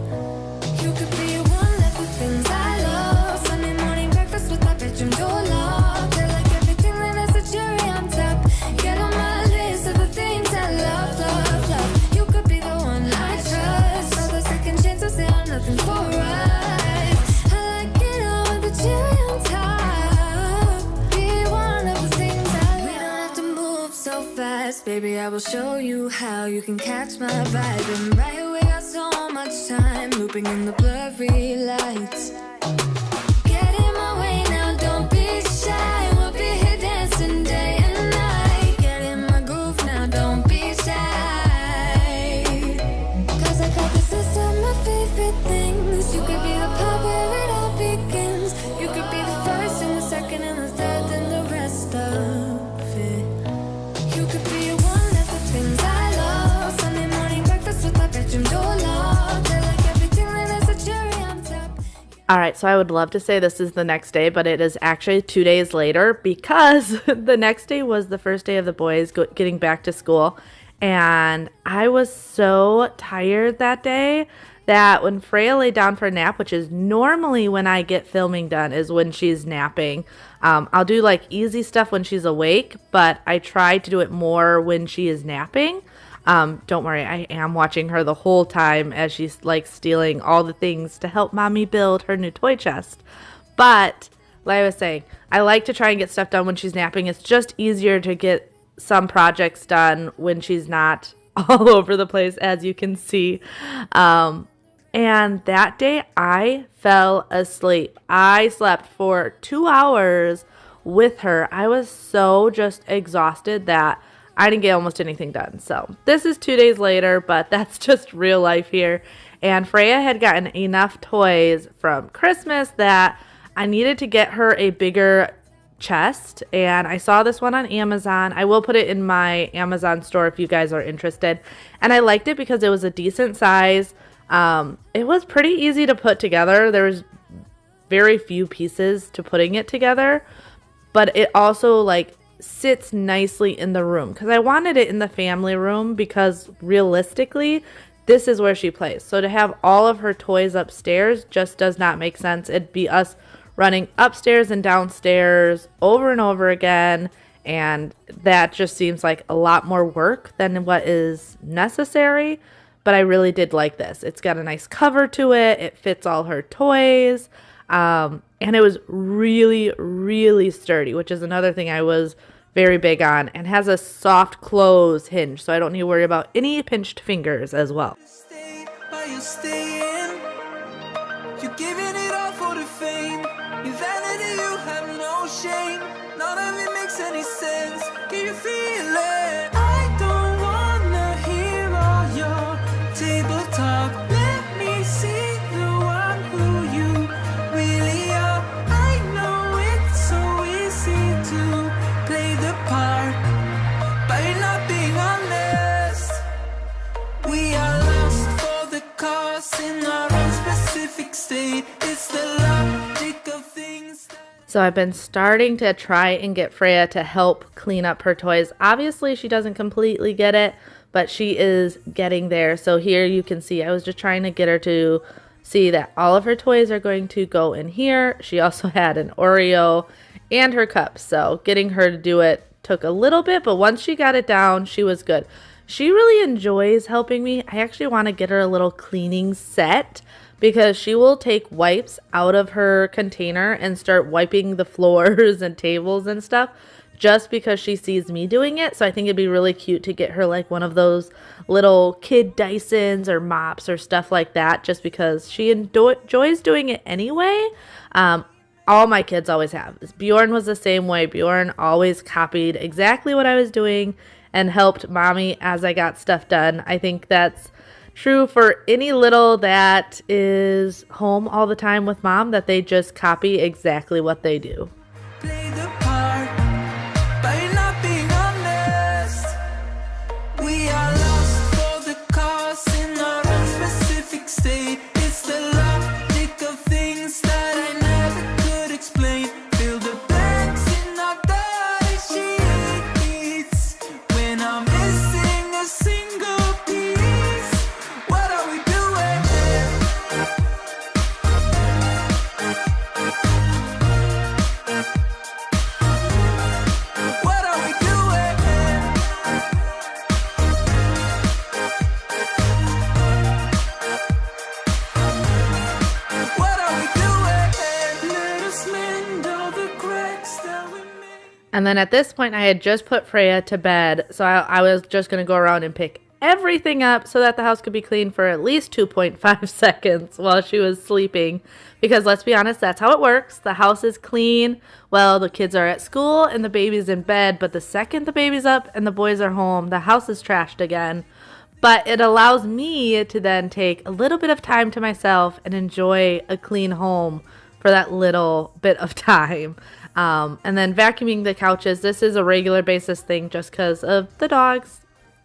You could be one of the things I love. Sunday morning breakfast with my bedroom door locked. I like everything that has a cherry on top. Get on my list of the things I love, love, love. You could be the one I trust. All the second chances, they are nothing for us. I like it all with the cherry on top. Be one of the things I love. We don't have to move so fast, baby. I will show you how you can catch my vibe. And right away, got so much time looping in the blurry lights. Get in my way now, don't be shy. We'll be here dancing day and night. Get in my groove now, don't be shy. Cause I got this list of my favorite things. You could be the part where it all begins. You could be the first and the second and the third and the rest of it. You could be one of the things I love. Sunday morning breakfast with my bedroom door locked. I like everything that has a cherry on top. All right, so I would love to say this is the next day, but it is actually 2 days later because the next day was the first day of the boys getting back to school. And I was so tired that day that when Freya laid down for a nap, which is normally when I get filming done, is when she's napping. I'll do like easy stuff when she's awake, but I try to do it more when she is napping. Don't worry, I am watching her the whole time as she's like stealing all the things to help mommy build her new toy chest. But like I was saying, I like to try and get stuff done when she's napping. It's just easier to get some projects done when she's not all over the place, as you can see. And that day I fell asleep. I slept for 2 hours with her. I was so just exhausted that I didn't get almost anything done. So this is 2 days later, but that's just real life here. And Freya had gotten enough toys from Christmas that I needed to get her a bigger chest, and I saw this one on Amazon. I will put it in my Amazon store if you guys are interested. And I liked it because it was a decent size. It was pretty easy to put together. There was very few pieces to putting it together, but it also like sits nicely in the room because I wanted it in the family room because realistically this is where she plays. So to have all of her toys upstairs just does not make sense. It'd be us running upstairs and downstairs over and over again, and that just seems like a lot more work than what is necessary. But I really did like this. It's got a nice cover to it. It fits all her toys, and it was really, really sturdy, which is another thing I was very big on, and has a soft close hinge, so I don't need to worry about any pinched fingers as well. Stay while you're staying. You're giving it all for the fame. Your vanity, you have no shame. None of it makes any sense. Can you feel it? I don't wanna hear all your table talk. Let me see the one who you really are. I know it's so easy to play the part, but you're not being honest. We are lost for the cause in our own specific state. It's the logic of things. So I've been starting to try and get Freya to help clean up her toys. Obviously, she doesn't completely get it, but she is getting there. So here you can see I was just trying to get her to see that all of her toys are going to go in here. She also had an Oreo and her cups. So getting her to do it took a little bit, but once she got it down, she was good. She really enjoys helping me. I actually want to get her a little cleaning set because she will take wipes out of her container and start wiping the floors and tables and stuff just because she sees me doing it. So I think it'd be really cute to get her like one of those little kid Dysons or mops or stuff like that, just because she enjoys doing it anyway. All my kids always have. Bjorn was the same way. Bjorn always copied exactly what I was doing and helped mommy as I got stuff done. I think that's true for any little that is home all the time with mom, that they just copy exactly what they do. Play the part, but you're not being honest. We are lost for the cause in our own specific state. It's the logic of things that I never could explain. Fill the blanks in our dirty sheets when I'm missing a single piece. What are we doing? What are we doing? What are we doing? Let us mend all the cracks that we made. And then at this point, I had just put Freya to bed, so I was just going to go around and pick everything up so that the house could be clean for at least 2.5 seconds while she was sleeping. Because let's be honest, that's how it works. The house is clean while the kids are at school and the baby's in bed. But the second the baby's up and the boys are home, the house is trashed again. But it allows me to then take a little bit of time to myself and enjoy a clean home for that little bit of time. And then vacuuming the couches. This is a regular basis thing just because of the dogs.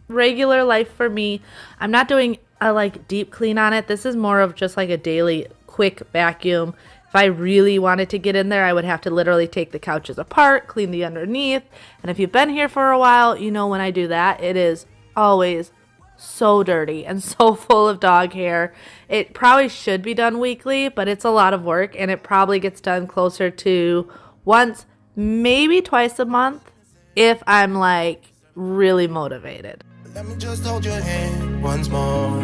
Regular life for me. I'm not doing a like deep clean on it. This is more of just like a daily quick vacuum. If I really wanted to get in there, I would have to literally take the couches apart, clean the underneath. And if you've been here for a while, you know when I do that, it is always so dirty and so full of dog hair. It probably should be done weekly, but it's a lot of work, and it probably gets done closer to once, maybe twice a month if I'm like really motivated. Let me just hold your hand once more. Ooh,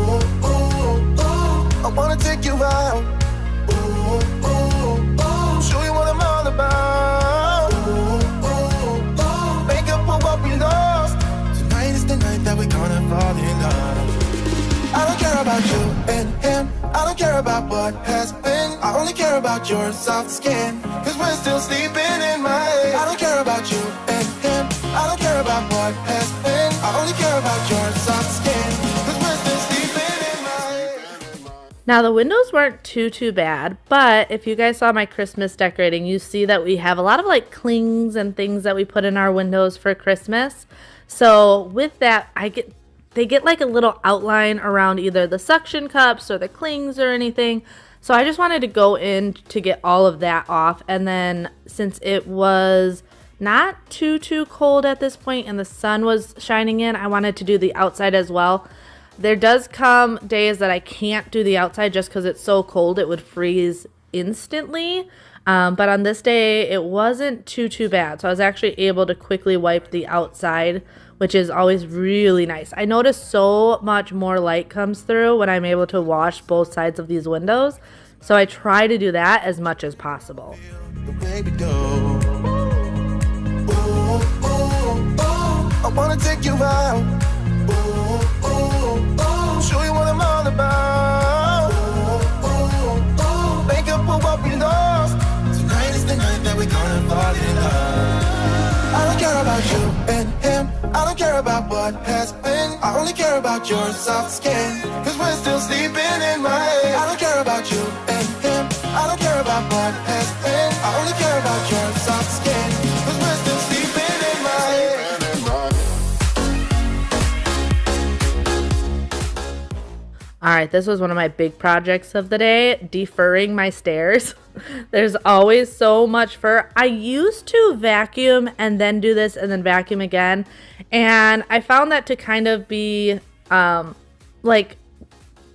ooh, ooh, I wanna take you out. Ooh, ooh, ooh, show you what I'm all about. Ooh, ooh, ooh, make up for what we lost. Tonight is the night that we're gonna fall in love. I don't what has been. I only care about your soft skin, cause we're still sleeping in my head. I don't care about you and him, I don't care about what has been. I only care about your soft skin, cause we're still sleeping in my head. Now the windows weren't too bad, but if you guys saw my Christmas decorating, you see that we have a lot of like clings and things that we put in our windows for Christmas. So with that, they get like a little outline around either the suction cups or the clings or anything. So I just wanted to go in to get all of that off. And then since it was not too cold at this point and the sun was shining in, I wanted to do the outside as well. There does come days that I can't do the outside just because it's so cold it would freeze instantly. But on this day, it wasn't too bad. So I was actually able to quickly wipe the outside, which is always really nice. I notice so much more light comes through when I'm able to wash both sides of these windows. So I try to do that as much as possible. Baby, do. Ooh, ooh, ooh. I wanna take you out. Ooh, ooh, ooh. Show you what I'm all about. Ooh, ooh, ooh. Make up for what we lost. Tonight is the night that we're gonna fall in love. I don't care about you and him, I don't care about what has been. I only care about your soft skin, cause we're still sleeping in my head. I don't care about you and him, I don't care about what has been. I only care about your soft skin, cause we're still sleeping in my head. All right, this was one of my big projects of the day, deferring my stairs. There's always so much fur. I used to vacuum and then do this and then vacuum again. And I found that to kind of be like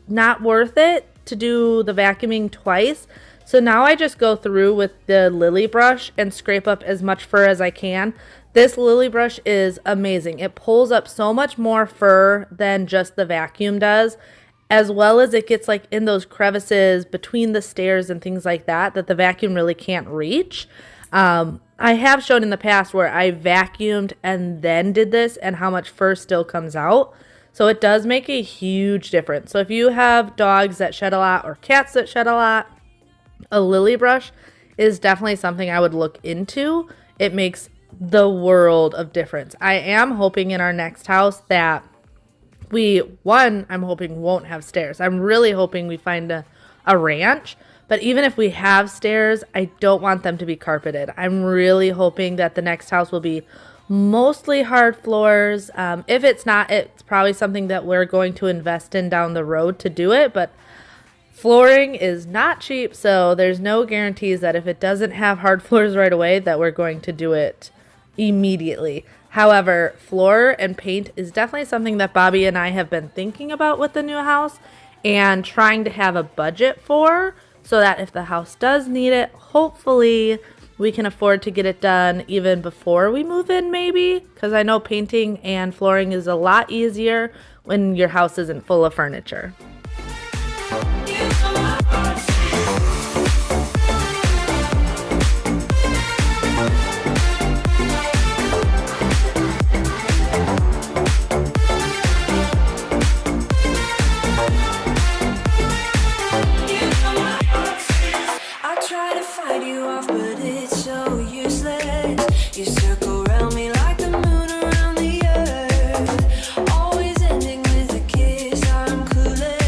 not worth it to do the vacuuming twice. So now I just go through with the lily brush and scrape up as much fur as I can. This lily brush is amazing. It pulls up so much more fur than just the vacuum does, as well as it gets like in those crevices between the stairs and things like that the vacuum really can't reach. I have shown in the past where I vacuumed and then did this and how much fur still comes out. So it does make a huge difference. So if you have dogs that shed a lot or cats that shed a lot, a lily brush is definitely something I would look into. It makes the world of difference. I am hoping in our next house that I'm hoping won't have stairs. I'm really hoping we find a ranch. But even if we have stairs, I don't want them to be carpeted. I'm really hoping that the next house will be mostly hard floors. If it's not, it's probably something that we're going to invest in down the road to do it. But flooring is not cheap, so there's no guarantees that if it doesn't have hard floors right away that we're going to do it immediately. However, floor and paint is definitely something that Bobby and I have been thinking about with the new house and trying to have a budget for, so that if the house does need it, hopefully we can afford to get it done even before we move in maybe, because I know painting and flooring is a lot easier when your house isn't full of furniture. You circle around me like the moon around the earth, always ending with a kiss. I'm clueless.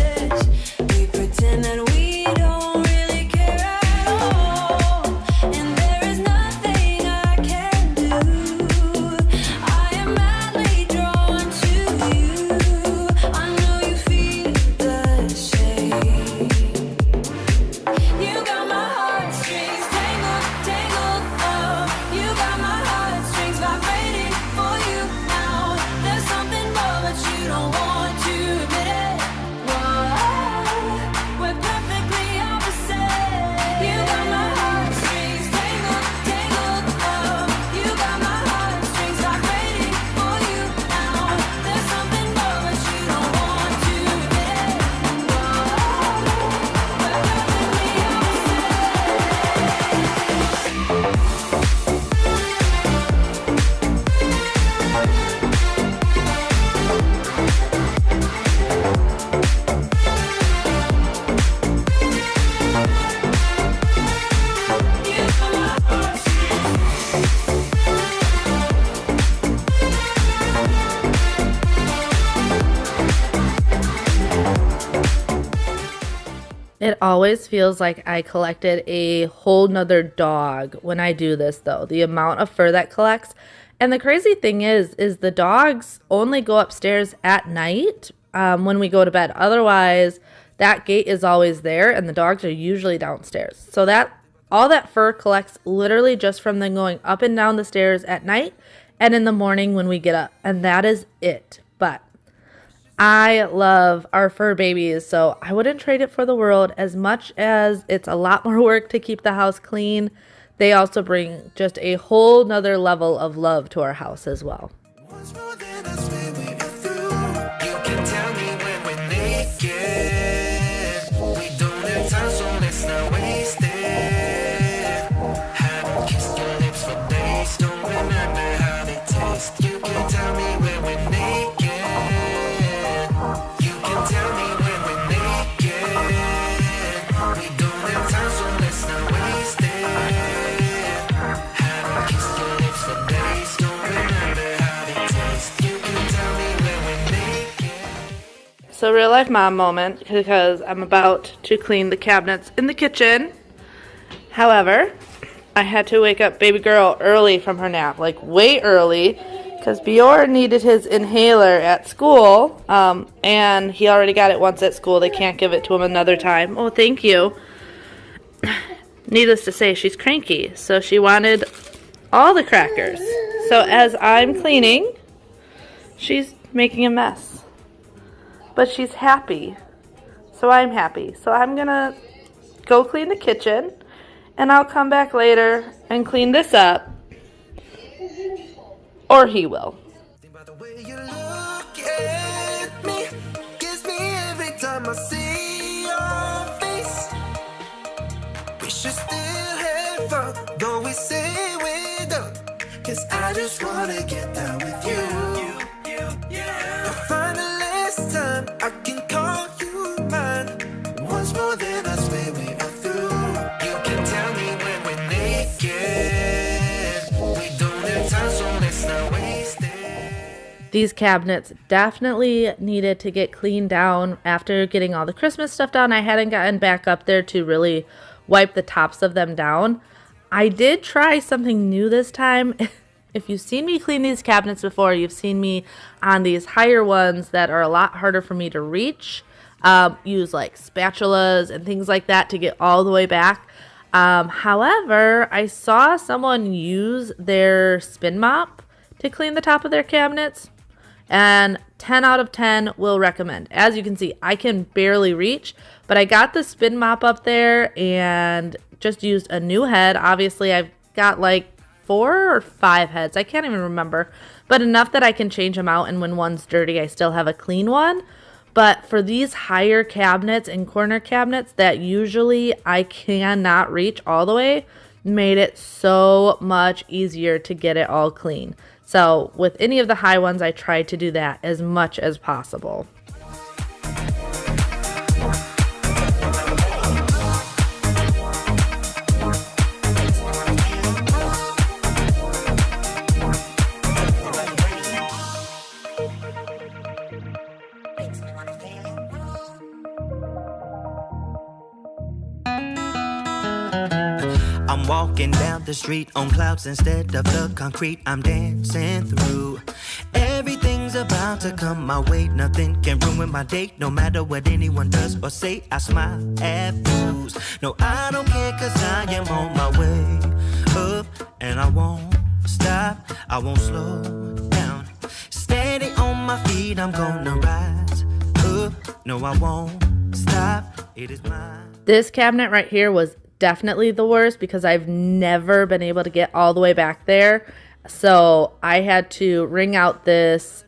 It always feels like I collected a whole nother dog when I do this, though. The amount of fur that collects. And the crazy thing is the dogs only go upstairs at night when we go to bed. Otherwise, that gate is always there and the dogs are usually downstairs. So that all that fur collects literally just from them going up and down the stairs at night and in the morning when we get up. And that is it. But I love our fur babies, so I wouldn't trade it for the world. As much as it's a lot more work to keep the house clean, they also bring just a whole nother level of love to our house as well. Once more than I swear we are through. You can tell me when we're naked. We don't have time, so let's not waste it. Haven't kissed your lips for days. Don't remember how they taste. You can tell me when we're naked. You can tell me when we're naked. We don't have time, so let's not waste it. Haven't kissed your lips for days. Don't remember how they taste. You can tell me when we're naked. So real life mom moment, because I'm about to clean the cabinets in the kitchen. However, I had to wake up baby girl early from her nap, like way early, because Bjorn needed his inhaler at school, and he already got it once at school. They can't give it to him another time. Oh, thank you. Needless to say, she's cranky, so she wanted all the crackers. So as I'm cleaning, she's making a mess. But she's happy, so I'm happy. So I'm gonna go clean the kitchen, and I'll come back later and clean this up. Or he will. Think about the way you look at me. Gets me every time I see your face. We should still have fun, though we say we don't. 'Cause I just wanna get down with you. I find the last time I can call you mine. Once more than I swear we are through. You can tell me when we're naked. We don't have time, so let's not waste it. These cabinets definitely needed to get cleaned down after getting all the Christmas stuff down. I hadn't gotten back up there to really wipe the tops of them down. I did try something new this time. If you've seen me clean these cabinets before, you've seen me on these higher ones that are a lot harder for me to reach. Use like spatulas and things like that to get all the way back. However, I saw someone use their spin mop to clean the top of their cabinets, and 10 out of 10 will recommend. As you can see, I can barely reach, but I got the spin mop up there and just used a new head. Obviously, I've got like 4 or 5 heads. I can't even remember, but enough that I can change them out, and when one's dirty, I still have a clean one. But for these higher cabinets and corner cabinets that usually I cannot reach all the way, made it so much easier to get it all clean. So with any of the high ones, I tried to do that as much as possible. I'm walking down the street on clouds instead of the concrete I'm dancing through. Everything's about to come my way. Nothing can ruin my day, no matter what anyone does or say. I smile at fools. No, I don't care, 'cause I am on my way up, and I won't stop, I won't slow down. Steady on my feet, I'm gonna rise up. No, I won't stop, it is mine. This cabinet right here was definitely the worst because I've never been able to get all the way back there. So I had to wring out this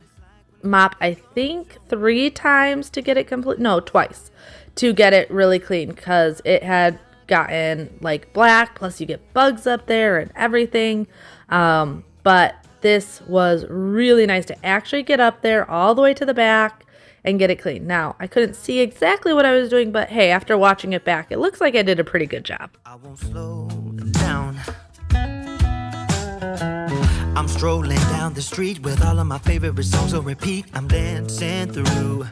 mop, I think 3 times to get it complete. No, twice to get it really clean because it had gotten like black, plus you get bugs up there and everything. But this was really nice to actually get up there all the way to the back and get it clean. Now, I couldn't see exactly what I was doing, but hey, after watching it back, it looks like I did a pretty good job. I won't slow down. I'm strolling down the street with all of my favorite songs on repeat. I'm dancing through.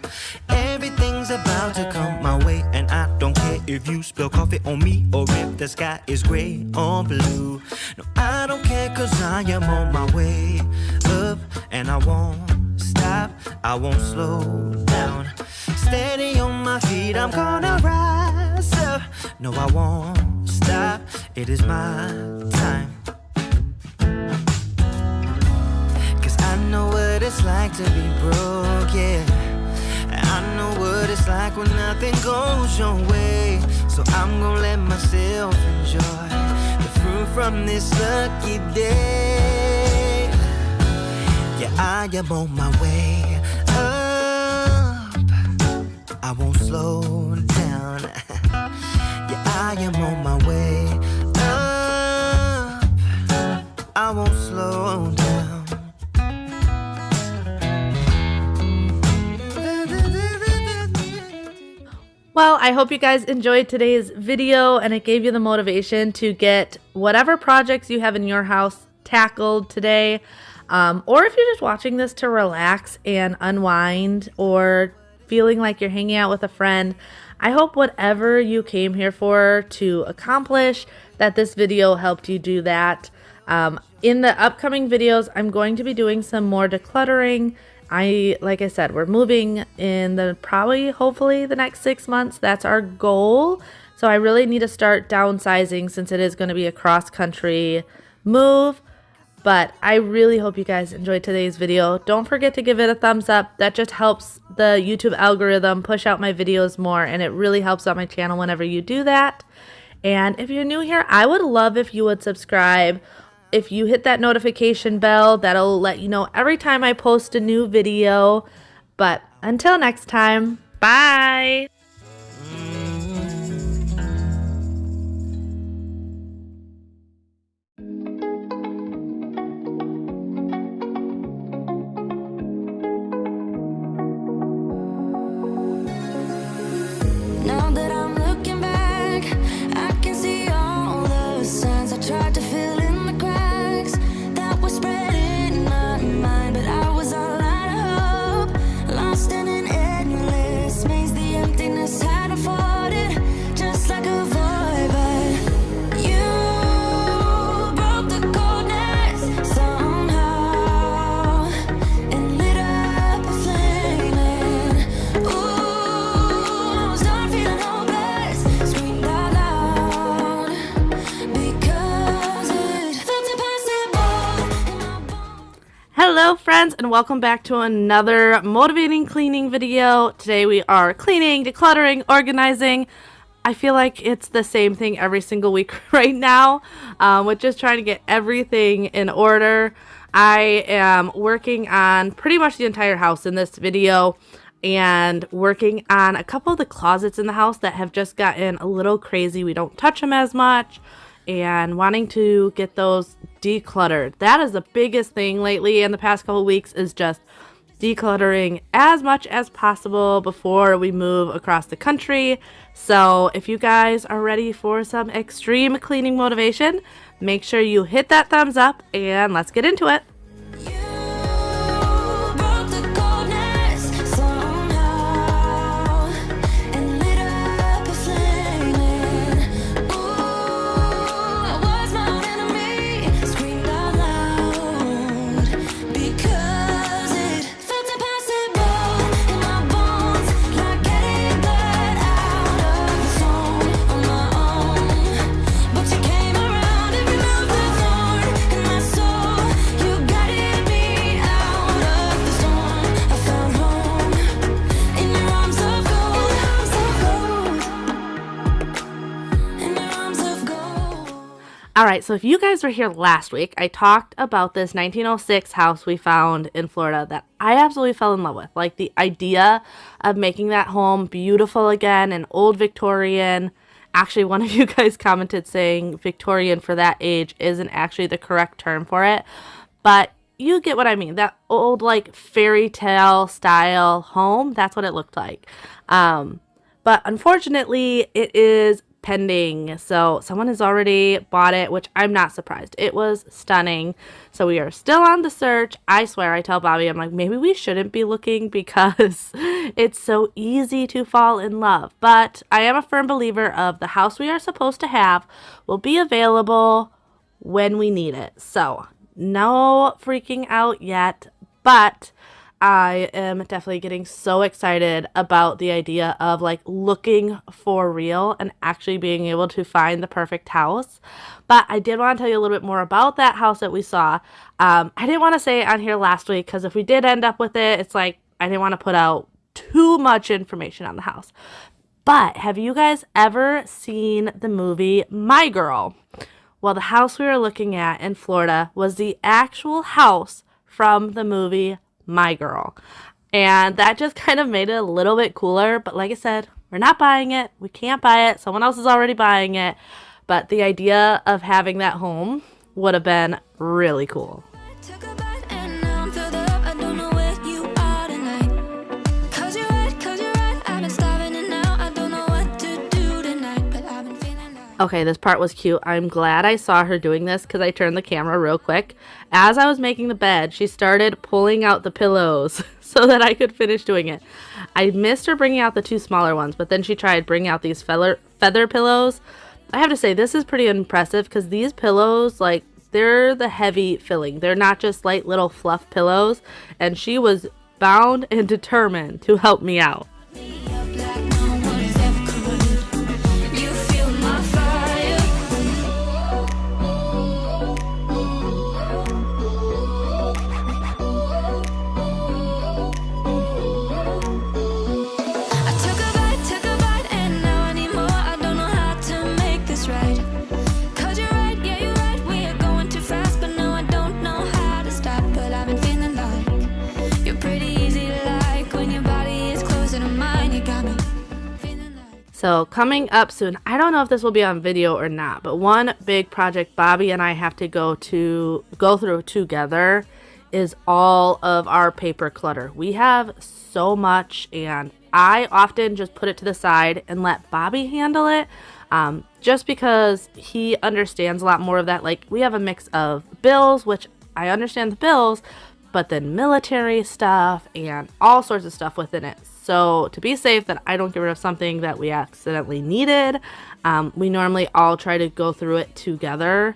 Everything's things about to come my way, and I don't care if you spill coffee on me or if the sky is gray or blue. No, I don't care, cause I am on my way up, and I won't stop, I won't slow down. Steady on my feet, I'm gonna rise up. No, I won't stop, it is my time. Cause I know what it's like to be broke, yeah. I know what it's like when nothing goes your way. So I'm gonna let myself enjoy the fruit from this lucky day. Yeah, I am on my way up, I won't slow down. Yeah, I am on my way up, I won't slow down. Well, I hope you guys enjoyed today's video and it gave you the motivation to get whatever projects you have in your house tackled today. Or if you're just watching this to relax and unwind, or feeling like you're hanging out with a friend, I hope whatever you came here for to accomplish, that this video helped you do that. In the upcoming videos, I'm going to be doing some more decluttering. Like I said, we're moving in the hopefully the next 6 months. That's our goal. So I really need to start downsizing since it is going to be a cross-country move. But I really hope you guys enjoyed today's video. Don't forget to give it a thumbs up. That just helps the YouTube algorithm push out my videos more, and it really helps out my channel whenever you do that. And if you're new here, I would love if you would subscribe. If you hit that notification bell, that'll let you know every time I post a new video. But until next time, bye! Now that I'm looking back, I can see all the signs I tried to fill in the cracks that were spread in my mind, but I was all out of hope, lost in an endless maze. The emptiness had afforded, just like a void, but you broke the coldness somehow and lit up a flame. And ooh, I was done feeling hopeless, screamed out loud because it felt impossible in my bones. Hello friends, and welcome back to another motivating cleaning video. Today we are cleaning, decluttering, organizing. I feel like it's the same thing every single week right now, with just trying to get everything in order. I am working on pretty much the entire house in this video, and working on a couple of the closets in the house that have just gotten a little crazy. We don't touch them as much, and wanting to get those decluttered. That is the biggest thing lately in the past couple of weeks, is just decluttering as much as possible before we move across the country. So if you guys are ready for some extreme cleaning motivation, make sure you hit that thumbs up and let's get into it. You broke the coldness somehow and lit up a flame. And ooh, I was my own enemy, screamed out loud because it felt impossible in my bones, like getting blood out of the stone on my own. But you came around and removed the thorn in my soul. You guided me out of the storm. I found home in your arms of gold, in your arms of gold. Alright, so if you guys were here last week, I talked about this 1906 house we found in Florida that I absolutely fell in love with. Like, the idea of making that home beautiful again and old Victorian. Actually, one of you guys commented saying Victorian for that age isn't actually the correct term for it. But you get what I mean. That old, like, fairy tale style home, that's what it looked like. But unfortunately, it is pending. So someone has already bought it, which I'm not surprised. It was stunning. So we are still on the search. I swear, I tell Bobby, I'm like, maybe we shouldn't be looking because it's so easy to fall in love. But I am a firm believer of the house we are supposed to have will be available when we need it. So no freaking out yet, but I am definitely getting so excited about the idea of like looking for real and actually being able to find the perfect house. But I did want to tell you a little bit more about that house that we saw. I didn't want to say it on here last week because if we did end up with it, it's like I didn't want to put out too much information on the house. But have you guys ever seen the movie My Girl? Well, the house we were looking at in Florida was the actual house from the movie My Girl. And that just kind of made it a little bit cooler. But like I said, we're not buying it. We can't buy it. Someone else is already buying it. But the idea of having that home would have been really cool. Took a bite and now I'm filled up. I don't know where you are tonight. Cause you're right. I've been starving and now I don't know what to do tonight. But I've been feeling like... Okay, this part was cute. I'm glad I saw her doing this because I turned the camera real quick. As I was making the bed, she started pulling out the pillows so that I could finish doing it. I missed her bringing out the two smaller ones, but then she tried bringing out these feather pillows. I have to say, this is pretty impressive because these pillows, like, they're the heavy filling. They're not just light little fluff pillows. And she was bound and determined to help me out. So coming up soon, I don't know if this will be on video or not, but one big project Bobby and I have to go through together is all of our paper clutter. We have so much and I often just put it to the side and let Bobby handle it. Just because he understands a lot more of that. Like, we have a mix of bills, which I understand the bills, but then military stuff and all sorts of stuff within it. So to be safe that I don't get rid of something that we accidentally needed, we normally all try to go through it together.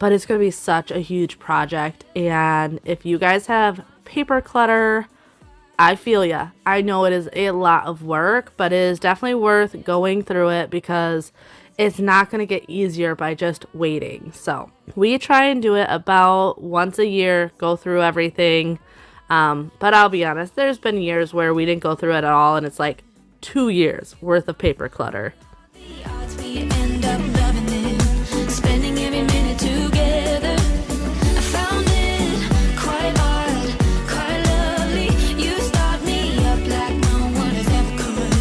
But it's going to be such a huge project. And if you guys have paper clutter, I feel ya. I know it is a lot of work, but it is definitely worth going through it because it's not going to get easier by just waiting. So we try and do it about once a year, go through everything. But I'll be honest, there's been years where we didn't go through it at all, and it's like 2 years worth of paper clutter. The odds we end up loving it, spending every minute together. I found it quite hard, quite lovely. You start me up like no one has ever could.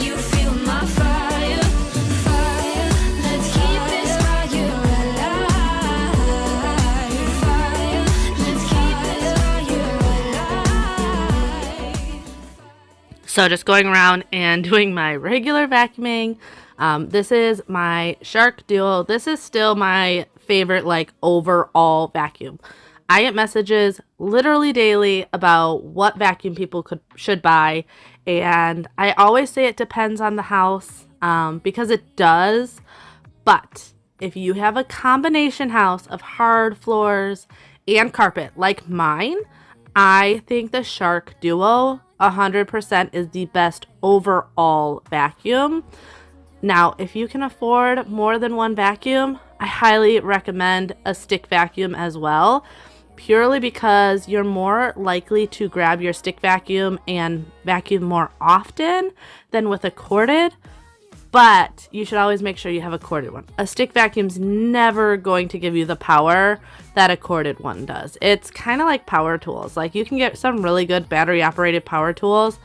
You feel my fire, fire. Let's keep this fire alive. Fire, let's keep this fire alive. So just going around and doing my regular vacuuming. This is my Shark Duo. This is still my favorite, like, overall vacuum. I get messages literally daily about what vacuum people should buy. And I always say it depends on the house, because it does. But if you have a combination house of hard floors and carpet like mine, I think the Shark Duo 100% is the best overall vacuum. Now, if you can afford more than one vacuum, I highly recommend a stick vacuum as well, purely because you're more likely to grab your stick vacuum and vacuum more often than with a corded. But you should always make sure you have a corded one. A stick vacuum's never going to give you the power that a corded one does. It's kind of like power tools. Like, you can get some really good battery operated power tools,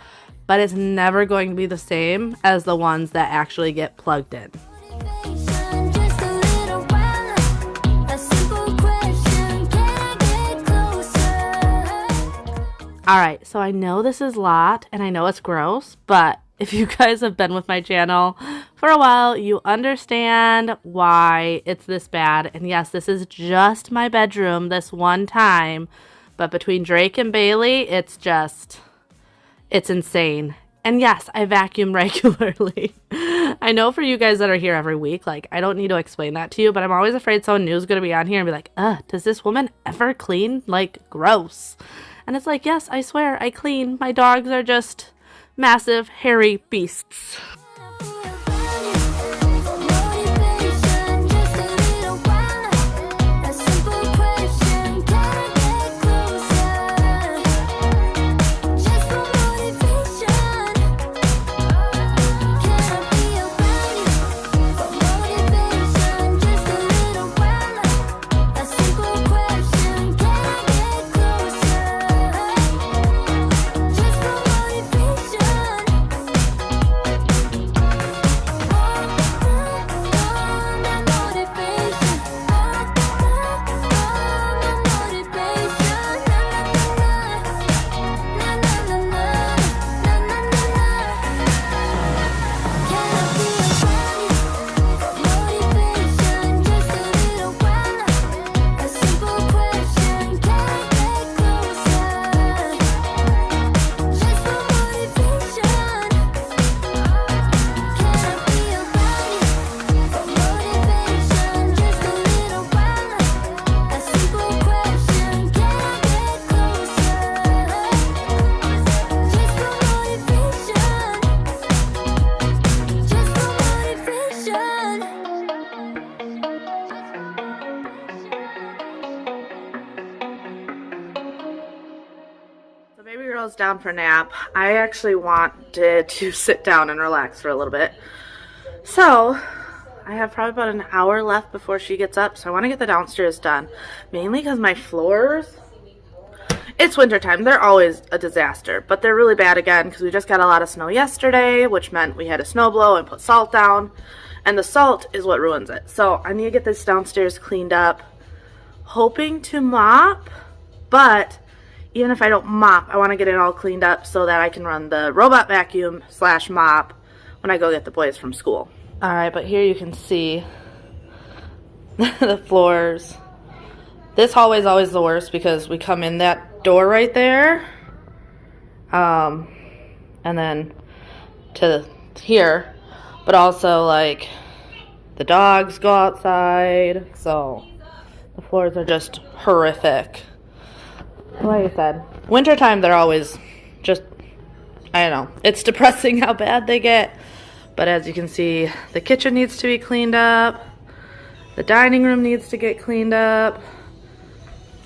but it's never going to be the same as the ones that actually get plugged in. Just a little while, a simple question, can I get closer? All right, so I know this is a lot and I know it's gross, but if you guys have been with my channel for a while, you understand why it's this bad. And yes, this is just my bedroom this one time, but between Drake and Bailey, it's insane. And yes, I vacuum regularly. I know for you guys that are here every week, like, I don't need to explain that to you, but I'm always afraid someone new is going to be on here and be like, does this woman ever clean? Like, gross. And it's like, yes, I swear, I clean. My dogs are just massive, hairy beasts. Down for a nap. I actually wanted to sit down and relax for a little bit. So I have probably about an hour left before she gets up. So I want to get the downstairs done. Mainly because my floors, it's wintertime. They're always a disaster. But they're really bad again because we just got a lot of snow yesterday, which meant we had to snow blow and put salt down. And the salt is what ruins it. So I need to get this downstairs cleaned up. Hoping to mop, but even if I don't mop, I want to get it all cleaned up so that I can run the robot vacuum / mop when I go get the boys from school. Alright, but here you can see the floors. This hallway is always the worst because we come in that door right there. And then to here. But also, like, the dogs go outside. So the floors are just horrific. Like I said, wintertime they're always just, I don't know, it's depressing how bad they get. But as you can see, the kitchen needs to be cleaned up. The dining room needs to get cleaned up.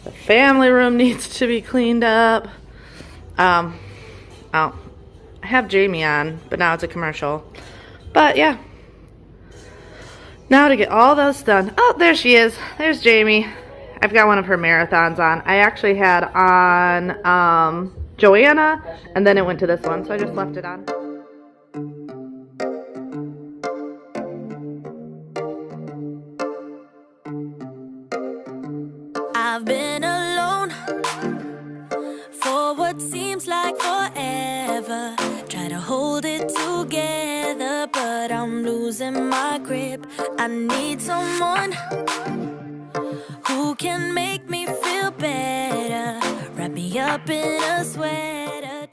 The family room needs to be cleaned up. Oh, I have Jamie on, but now it's a commercial. But yeah. Now to get all those done. Oh, there she is. There's Jamie. I've got one of her marathons on. I actually had on Joanna, and then it went to this one, so I just left it on. I've been alone for what seems like forever. Try to hold it together, but I'm losing my grip. I need someone who can make me feel better. Wrap me up in a sweater.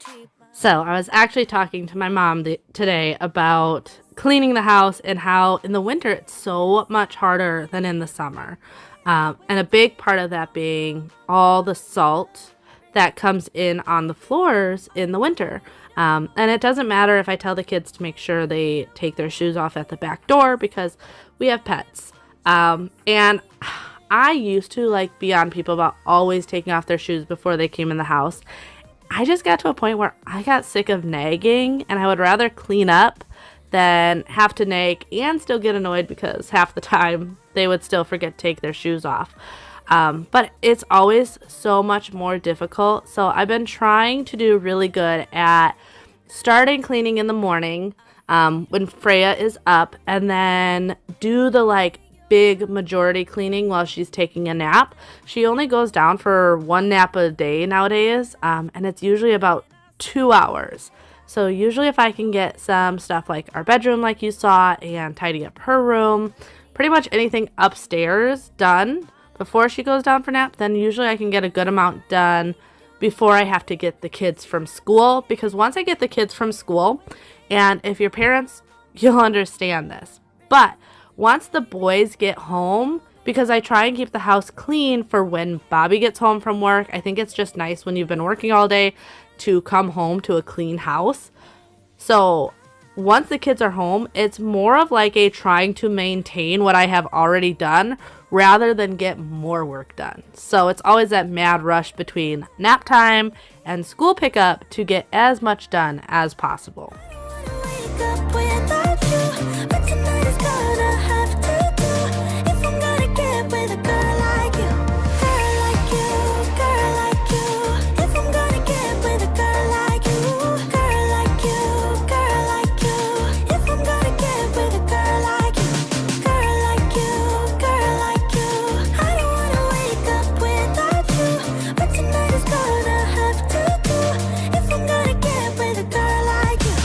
So I was actually talking to my mom today about cleaning the house and how in the winter it's so much harder than in the summer. And a big part of that being all the salt that comes in on the floors in the winter. And it doesn't matter if I tell the kids to make sure they take their shoes off at the back door because we have pets. And I used to like be on people about always taking off their shoes before they came in the house. I just got to a point where I got sick of nagging, and I would rather clean up than have to nag and still get annoyed because half the time they would still forget to take their shoes off. But it's always so much more difficult. So I've been trying to do really good at starting cleaning in the morning when Freya is up, and then do the like big majority cleaning while she's taking a nap. She only goes down for 1 nap a day nowadays, and it's usually about 2 hours. So usually if I can get some stuff like our bedroom like you saw and tidy up her room, pretty much anything upstairs done before she goes down for nap, then usually I can get a good amount done before I have to get the kids from school. Because once I get the kids from school, and if you're parents, you'll understand this, but once the boys get home, because I try and keep the house clean for when Bobby gets home from work, I think it's just nice when you've been working all day to come home to a clean house. So once the kids are home, it's more of like a trying to maintain what I have already done rather than get more work done. So it's always that mad rush between nap time and school pickup to get as much done as possible. Wake up without you, but tonight is gonna have to do. If I'm gonna get with a girl like you, girl like you, girl like you. If I'm gonna get with a girl like you, girl like you, girl like you. If I'm gonna get with a girl like you, girl like you, girl like you. I don't wanna wake up without you, but tonight is gonna have to do. If I'm gonna get with a girl like you,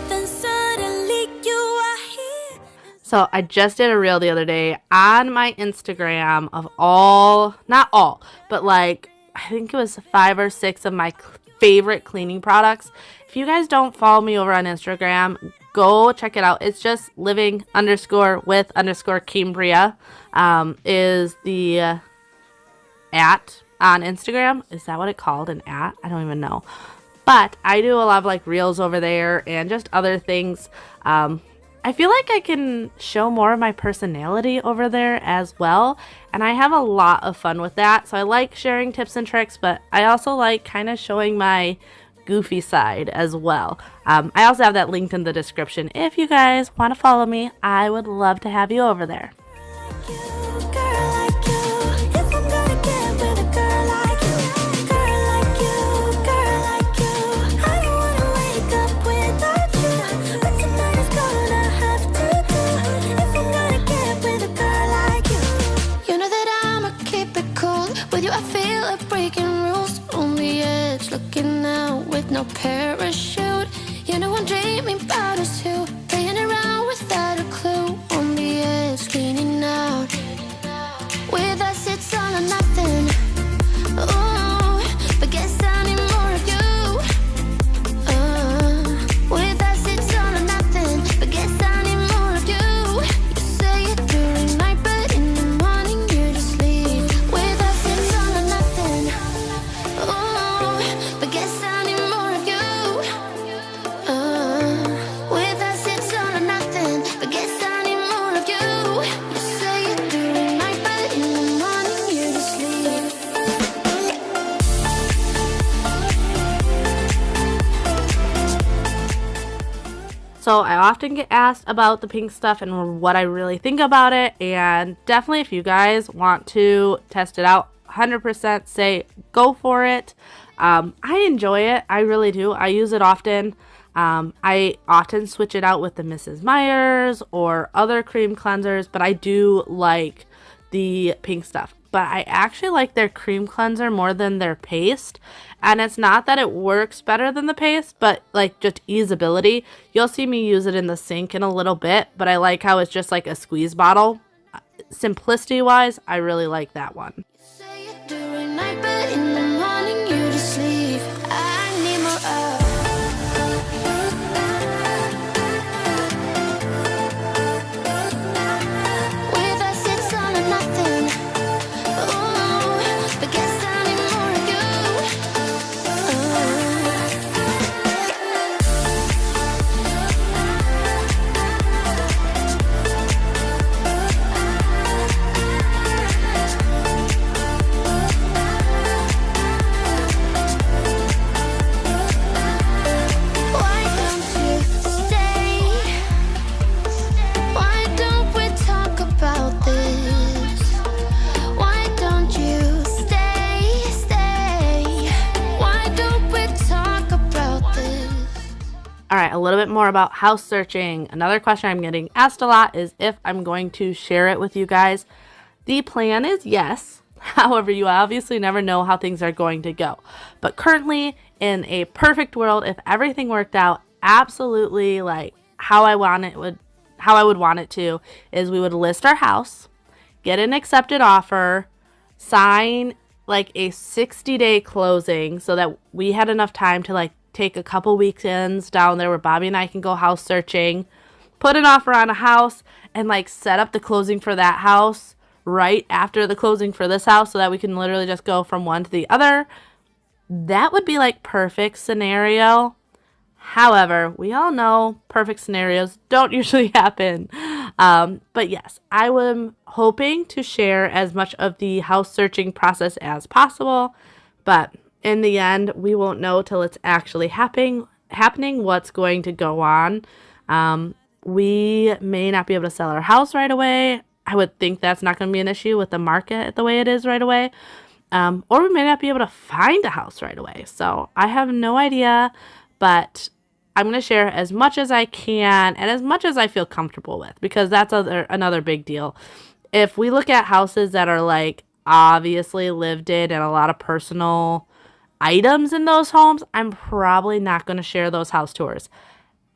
then suddenly you are here. So I just did a reel the other day on my Instagram of all, not all, but like I think it was 5 or 6 of my favorite cleaning products. If you guys don't follow me over on Instagram, go check it out. It's just living_with_Cambriea is the at on Instagram. Is that what it called? An at? I don't even know. But I do a lot of like reels over there and just other things. I feel like I can show more of my personality over there as well, and I have a lot of fun with that. So I like sharing tips and tricks, but I also like kind of showing my goofy side as well. I also have that linked in the description. If you guys want to follow me, I would love to have you over there. No parachute, you know I'm dreaming about us too. Playing around without a clue. On the edge, cleaning out. With us it's all or nothing. Ooh, but guess I need more of you. With us it's all or nothing. But guess I need more of you. You say it during night, but in the morning you just leave. With us it's all or nothing. Ooh, but guess I need more of you. With us it's all or nothing. But guess I need more of you. You say it during night, but in the morning you just leave. So I often get asked about the pink stuff and what I really think about it, and definitely if you guys want to test it out, 100% say go for it. I enjoy it. I really do. I use it often. I often switch it out with the Mrs. Meyer's or other cream cleansers, but I do like the pink stuff. But I actually like their cream cleanser more than their paste. And it's not that it works better than the paste, but like just easeability. You'll see me use it in the sink in a little bit, but I like how it's just like a squeeze bottle. Simplicity wise, I really like that one. Say it during night, but in the morning you just leave. I need more of. With us it's all or nothing. Ooh, but guess I need more of you. All right, a little bit more about house searching. Another question I'm getting asked a lot is if I'm going to share it with you guys. The plan is yes. However, you obviously never know how things are going to go. But currently, in a perfect world, if everything worked out absolutely like how I would want it to, is we would list our house, get an accepted offer, sign like a 60-day closing so that we had enough time to like take a couple weekends down there where Bobby and I can go house searching, put an offer on a house, and like set up the closing for that house right after the closing for this house so that we can literally just go from one to the other. That would be like perfect scenario. However, we all know perfect scenarios don't usually happen. But yes, I am hoping to share as much of the house searching process as possible. But in the end, we won't know till it's actually happening what's going to go on. We may not be able to sell our house right away. I would think that's not going to be an issue with the market the way it is right away. Or we may not be able to find a house right away. So I have no idea, but I'm going to share as much as I can and as much as I feel comfortable with, because that's another big deal. If we look at houses that are like obviously lived in and a lot of personal items in those homes, I'm probably not going to share those house tours.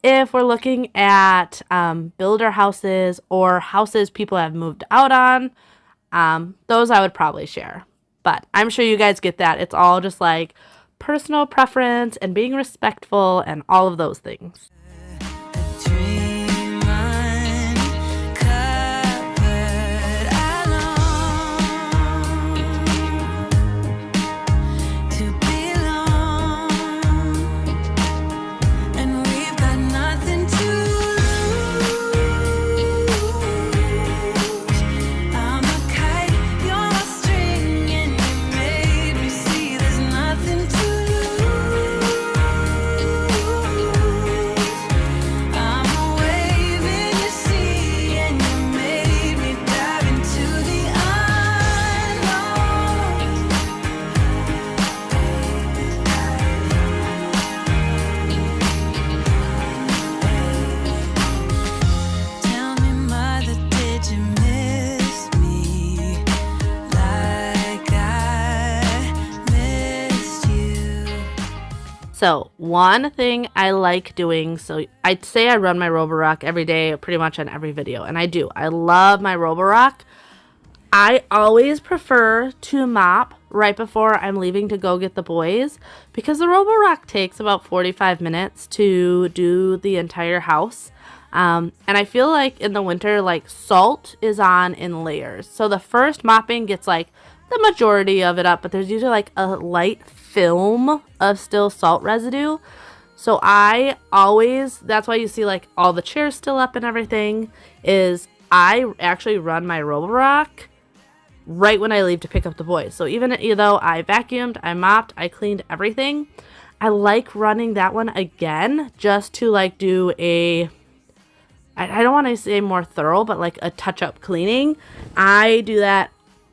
If we're looking at builder houses or houses people have moved out on, those I would probably share. But I'm sure you guys get that. It's all just like personal preference and being respectful and all of those things. So one thing I like doing, so I'd say I run my Roborock every day, pretty much on every video, and I do. I love my Roborock. I always prefer to mop right before I'm leaving to go get the boys, because the Roborock takes about 45 minutes to do the entire house. And I feel like in the winter, like salt is on in layers. So the first mopping gets like the majority of it up, but there's usually like a light film of still salt residue. So that's why you see like all the chairs still up and everything, is I actually run my Roborock right when I leave to pick up the boys. So even though I vacuumed, I mopped, I cleaned everything, I like running that one again just to like do I don't want to say more thorough, but like a touch-up cleaning. I do that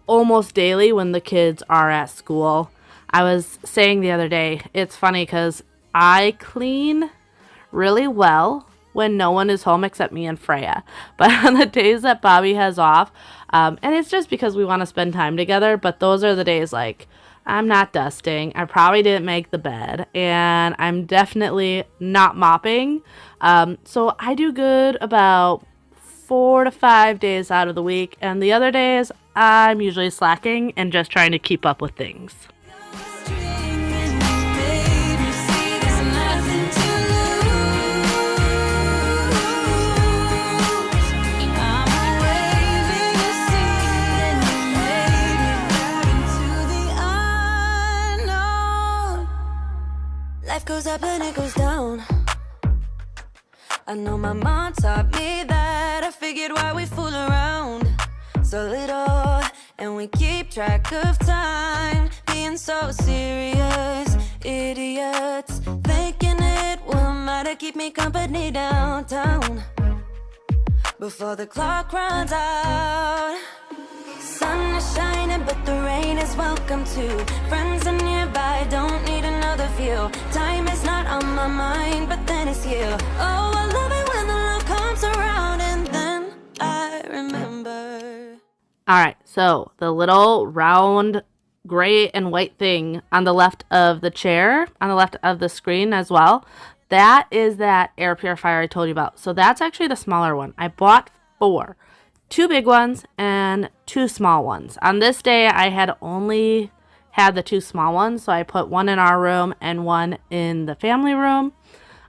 almost daily when the kids are at school. I was saying the other day, it's funny because I clean really well when no one is home except me and Freya. But on the days that Bobby has off, and it's just because we want to spend time together, but those are the days like I'm not dusting, I probably didn't make the bed, and I'm definitely not mopping. So I do good about 4 to 5 days out of the week, and the other days I'm usually slacking and just trying to keep up with things. Life goes up and it goes down. I know my mom taught me that. I figured why we fool around so little, and we keep track of time, being so serious. Idiots thinking it will matter, keep me company downtown before the clock runs out. Sun is shining but the rain is welcome. welcome to. Friends are nearby, don't need another view. Time is not on my mind, but then it's you. Oh, I love it when the love comes around, and then I remember. All right, so the little round gray and white thing on the left of the chair, on the left of the screen as well, that is that air purifier I told you about. So that's actually the smaller one. I bought 4. 2 big ones and 2 small ones. On this day, I had only had the 2 small ones, so I put one in our room and one in the family room.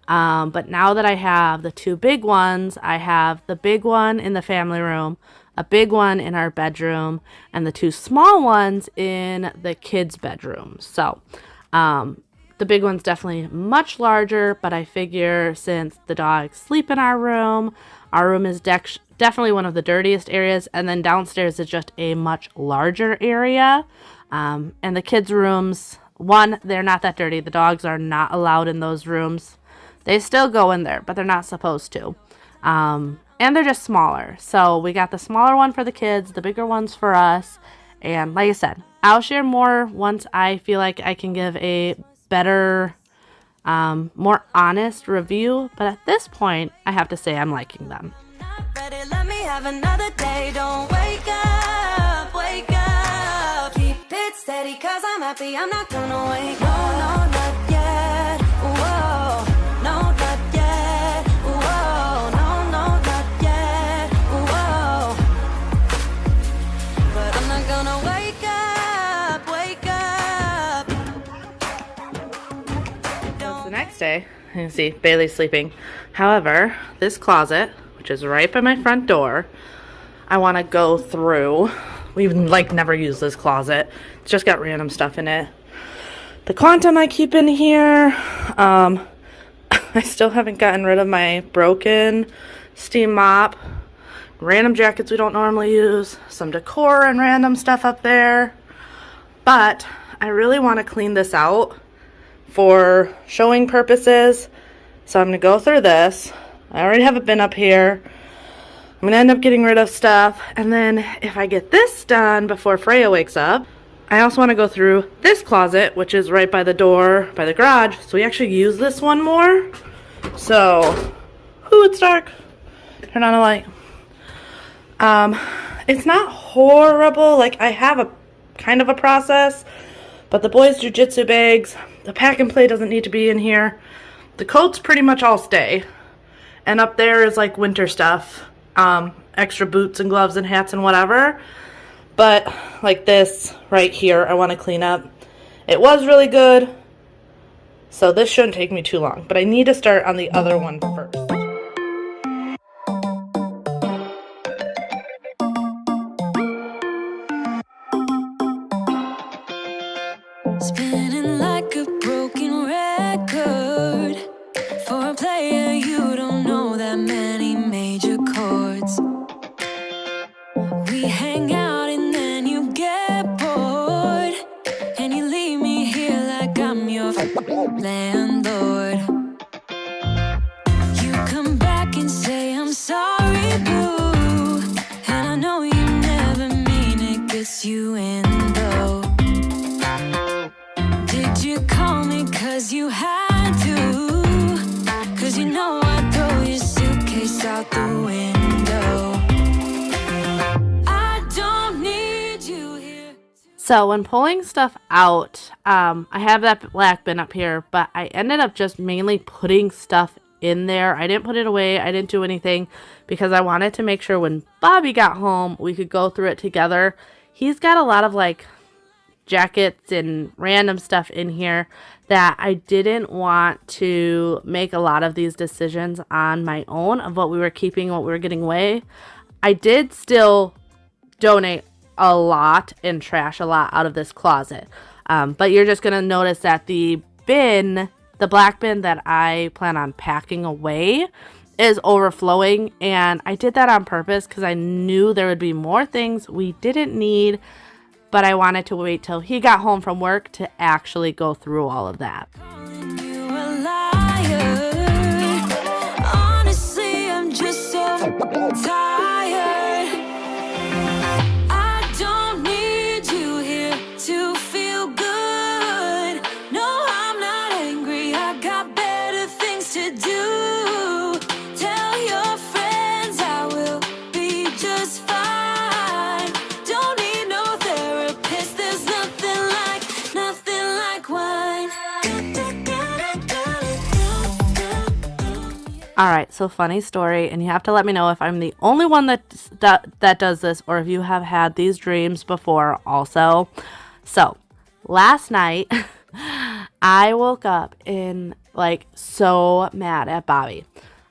But now that I have the 2 big ones, I have the big one in the family room, a big one in our bedroom, and the 2 small ones in the kids' bedroom. So the big one's definitely much larger, but I figure since the dogs sleep in our room is definitely one of the dirtiest areas, and then downstairs is just a much larger area. And the kids' rooms, one, they're not that dirty. The dogs are not allowed in those rooms. They still go in there, but they're not supposed to. And they're just smaller. So we got the smaller one for the kids, the bigger ones for us. And like I said, I'll share more once I feel like I can give a better, more honest review. But at this point, I have to say I'm liking them. Not ready, let me have another day. Don't wake up, wake up. Keep it steady, cause I'm happy, I'm not gonna wake up. No, not yet. Whoa, no, not yet. Whoa, no, not yet. Whoa. But I'm not gonna wake up, wake up. It's the next day. You can see Bailey's sleeping. However, this closet, which is right by my front door, I want to go through. We've never used this closet. It's just got random stuff in it. The Quantum I keep in here. I still haven't gotten rid of my broken steam mop. Random jackets we don't normally use. Some decor and random stuff up there. But I really want to clean this out for showing purposes. So I'm going to go through this. I already have a bin up here. I'm going to end up getting rid of stuff. And then if I get this done before Freya wakes up, I also want to go through this closet, which is right by the door, by the garage. So we actually use this one more. So, ooh, it's dark. Turn on a light. It's not horrible. I have a kind of a process. But the boys' jujitsu bags, the pack and play doesn't need to be in here. The coats pretty much all stay. And up there is winter stuff, extra boots and gloves and hats and whatever. But this right here, I want to clean up. It was really good, so this shouldn't take me too long. But I need to start on the other one first. Spinning like a broken record. For a player, you don't know that many major chords. We hang out and then you get bored, and you leave me here like I'm your landlord. You come back and say I'm sorry, boo, and I know you never mean it, gets you in though. Did you call me cause you had to? Cause you know I'd throw your suitcase out the window. I don't need you here. So when pulling stuff out, I have that black bin up here, but I ended up just mainly putting stuff in there. I didn't put it away. I didn't do anything because I wanted to make sure when Bobby got home, we could go through it together. He's got a lot of jackets and random stuff in here that I didn't want to make a lot of these decisions on my own of what we were keeping, what we were getting away. I did still donate a lot and trash a lot out of this closet. But you're just going to notice that the bin, the black bin that I plan on packing away is overflowing. And I did that on purpose because I knew there would be more things we didn't need. But I wanted to wait till he got home from work to actually go through all of that. Calling you a liar. Honestly, I'm just so tired. I don't need you here to feel All right, so funny story, and you have to let me know if I'm the only one that does this or if you have had these dreams before also. So, last night, I woke up in like so mad at Bobby.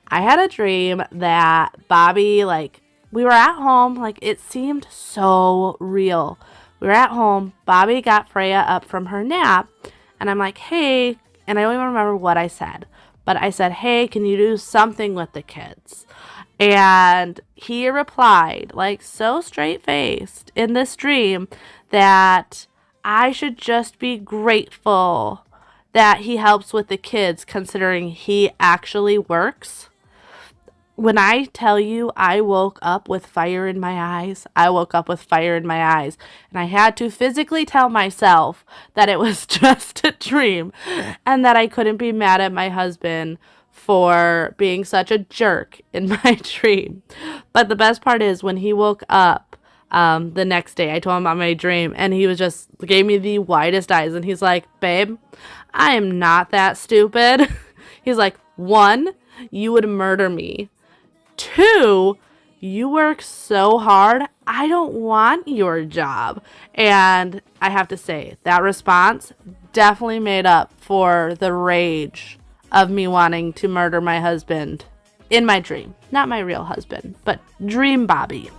I had a dream that Bobby, like, we were at home, like it seemed so real. We were at home, Bobby got Freya up from her nap, and I'm like, hey, and I don't even remember what I said. But I said, hey, can you do something with the kids? And he replied, like so straight-faced in this dream, that I should just be grateful that he helps with the kids considering he actually works. When I tell you I woke up with fire in my eyes, I woke up with fire in my eyes. And I had to physically tell myself that it was just a dream and that I couldn't be mad at my husband for being such a jerk in my dream. But the best part is when he woke up the next day, I told him about my dream and he was just gave me the widest eyes. And he's like, babe, I am not that stupid. He's like, 1, you would murder me. 2, you work so hard, I don't want your job. And I have to say, that response definitely made up for the rage of me wanting to murder my husband in my dream. Not my real husband, but Dream Bobby.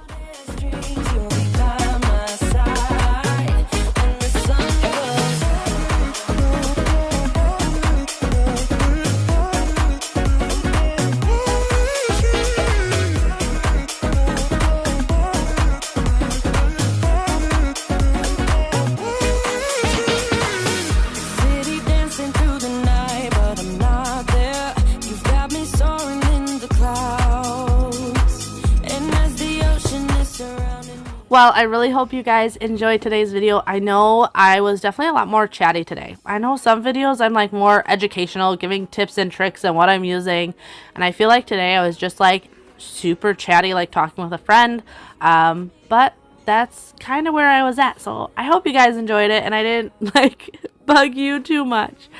Well, I really hope you guys enjoyed today's video. I know I was definitely a lot more chatty today. I know some videos I'm like more educational, giving tips and tricks and what I'm using. And I feel like today I was just like super chatty, like talking with a friend. But that's kind of where I was at. So I hope you guys enjoyed it and I didn't like bug you too much.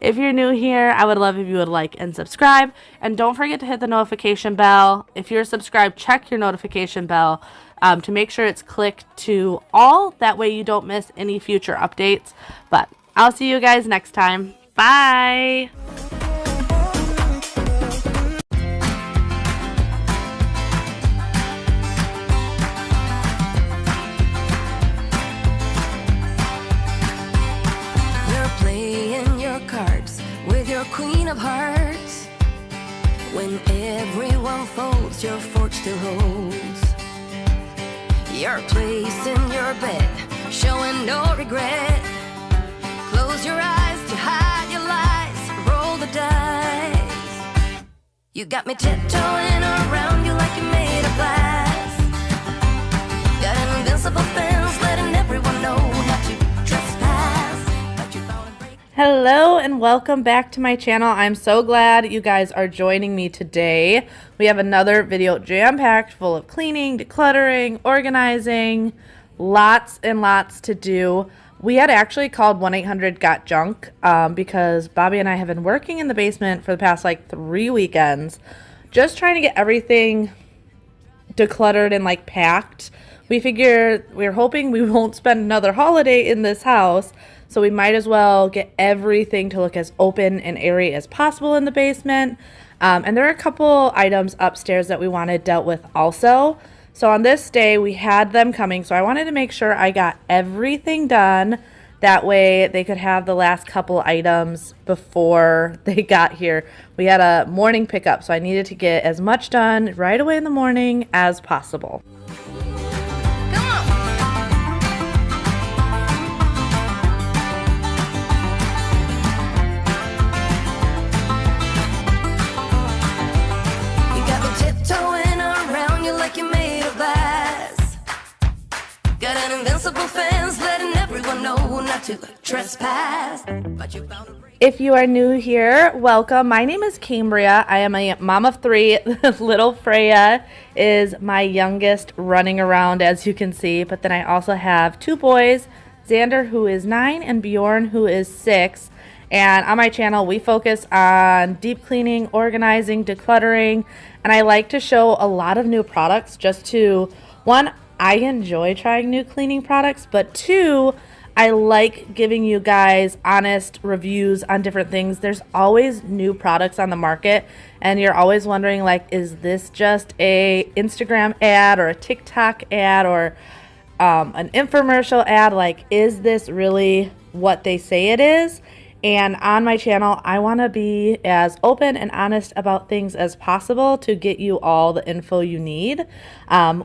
If you're new here, I would love if you would like and subscribe. And don't forget to hit the notification bell. If you're subscribed, check your notification bell to make sure it's clicked to all. That way you don't miss any future updates. But I'll see you guys next time. Bye! Queen of hearts, when everyone folds, your fork still holds your place in your bed, showing no regret. Close your eyes to hide your lies, roll the dice. You got me tiptoeing around you like you're made of glass. Got an invincible fence, letting everyone know not to trespass, but you're bound to break. Hello and welcome back to my channel. I'm so glad you guys are joining me today. We have another video jam-packed full of cleaning, decluttering, organizing, lots and lots to do. We had actually called 1-800-GOT-JUNK because Bobby and I have been working in the basement for the past like 3 weekends, just trying to get everything decluttered and like packed. We're hoping we won't spend another holiday in this house, so we might as well get everything to look as open and airy as possible in the basement. And there are a couple items upstairs that we wanted dealt with also. So on this day, we had them coming, so I wanted to make sure I got everything done. That way they could have the last couple items before they got here. We had a morning pickup, so I needed to get as much done right away in the morning as possible. Got an invincible fence, letting everyone know not to trespass. But you found a break. If you are new here, welcome. My name is Cambriea. I am a mom of 3. Little Freya is my youngest, running around as you can see. But then I also have 2 boys, Xander who is 9 and Bjorn who is 6. And on my channel, we focus on deep cleaning, organizing, decluttering, and I like to show a lot of new products just to, one, I enjoy trying new cleaning products, but two, I like giving you guys honest reviews on different things. There's always new products on the market, and you're always wondering, like, is this just a Instagram ad or a TikTok ad or an infomercial ad? Like, is this really what they say it is? And on my channel, I want to be as open and honest about things as possible to get you all the info you need.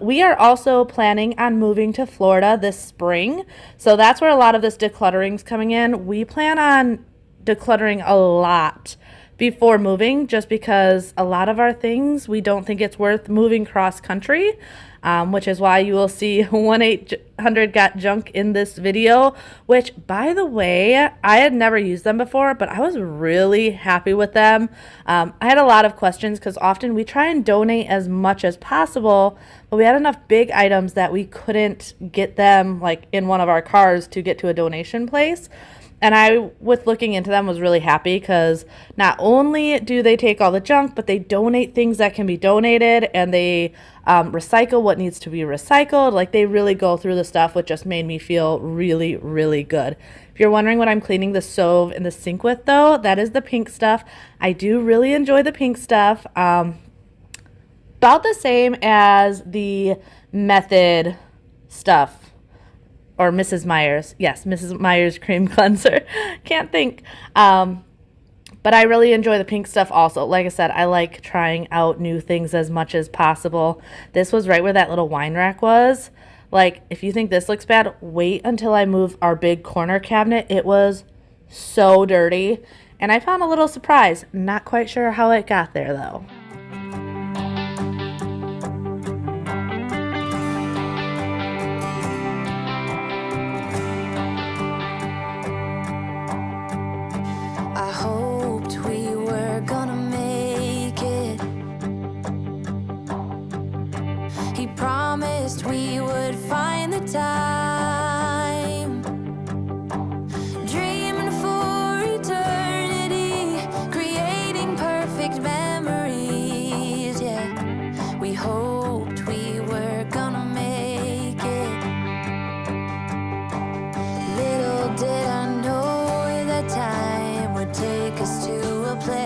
We are also planning on moving to Florida this spring. So that's where a lot of this decluttering is coming in. We plan on decluttering a lot before moving, just because a lot of our things, we don't think it's worth moving cross country. Which is why you will see 1-800 Got Junk in this video, which, by the way, I had never used them before, but I was really happy with them. I had a lot of questions because often we try and donate as much as possible, but we had enough big items that we couldn't get them like in one of our cars to get to a donation place. And I, with looking into them, was really happy because not only do they take all the junk, but they donate things that can be donated, and they recycle what needs to be recycled. Like, they really go through the stuff, which just made me feel really, really good. If you're wondering what I'm cleaning the stove and the sink with, though, that is the pink stuff. I do really enjoy the pink stuff. About the same as the Method stuff. Or Mrs. Meyer's. Yes, Mrs. Meyer's cream cleanser. Can't think. But I really enjoy the pink stuff also. Like I said, I like trying out new things as much as possible. This was right where that little wine rack was. Like, if you think this looks bad, wait until I move our big corner cabinet. It was so dirty. And I found a little surprise. Not quite sure how it got there, though. I hoped we were gonna make it. He promised we would find the time. Dreaming for eternity, creating perfect memories. Yeah, we hoped we were gonna make it. Little did I know that time would take us to a place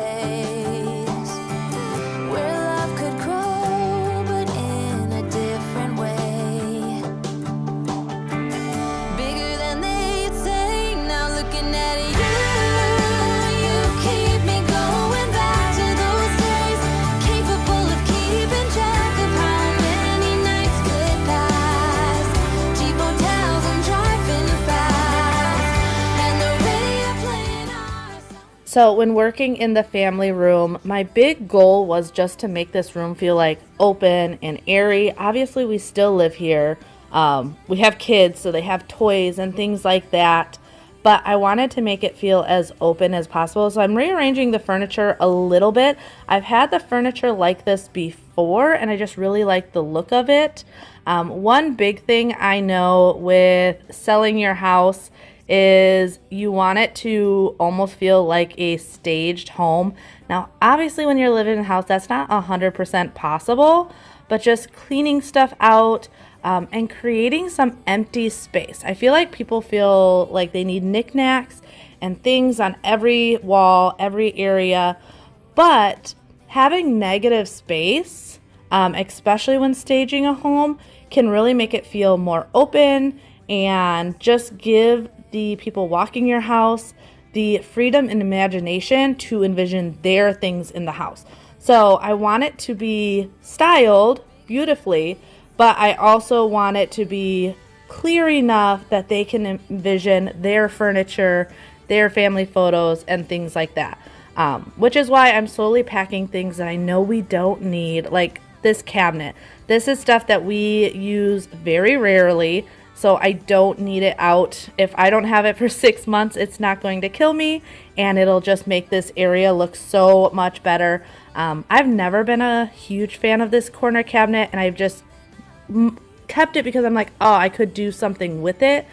where love could grow, but in a different way. Bigger than they'd say. Now looking at you keep me going back to those days, capable of keeping track of how many nights could pass. Cheap hotels and driving fast, and the radio playing our songs. So when working in the family room, my big goal was just to make this room feel like open and airy. Obviously, we still live here. We have kids, so they have toys and things like that. But I wanted to make it feel as open as possible. So I'm rearranging the furniture a little bit. I've had the furniture like this before, and I just really like the look of it. One big thing I know with selling your house is you want it to almost feel like a staged home. Now, obviously, when you're living in a house, that's not 100% possible, but just cleaning stuff out and creating some empty space. I feel like people feel like they need knickknacks and things on every wall, every area, but having negative space, especially when staging a home, can really make it feel more open and just give the people walking your house the freedom and imagination to envision their things in the house. So I want it to be styled beautifully, but I also want it to be clear enough that they can envision their furniture, their family photos, and things like that. Which is why I'm slowly packing things that I know we don't need, like this cabinet. This is stuff that we use very rarely, so I don't need it out. If I don't have it for 6 months, it's not going to kill me, and it'll just make this area look so much better. I've never been a huge fan of this corner cabinet, and I've just kept it because I'm like, oh, I could do something with it.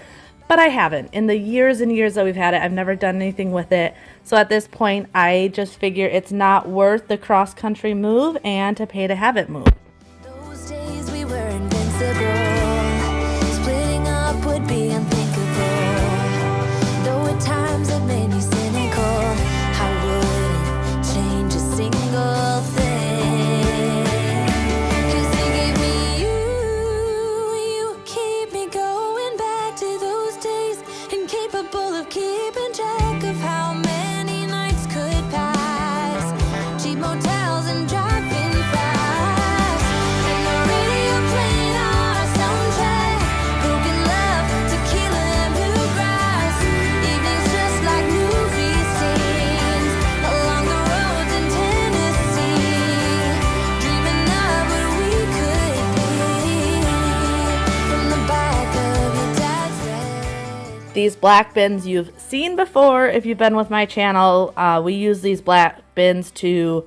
but I haven't. In the years and years that we've had it, I've never done anything with it. So at this point, I just figure it's not worth the cross-country move and to pay to have it move. Those days we were invincible. Splitting up would be unthinkable. Though at times it made me cynical, I wouldn't change a single thing. 'Cause you gave me you keep me going back to those days, incapable of keeping track of how many nights could pass. Cheap motels and driving fast, and the radio playing our soundtrack. Broken love, tequila and bluegrass. Evenings just like movie scenes along the roads in Tennessee. Dreaming of what we could be from the back of your dad's red. These black bins you've seen before if you've been with my channel. We use these black bins to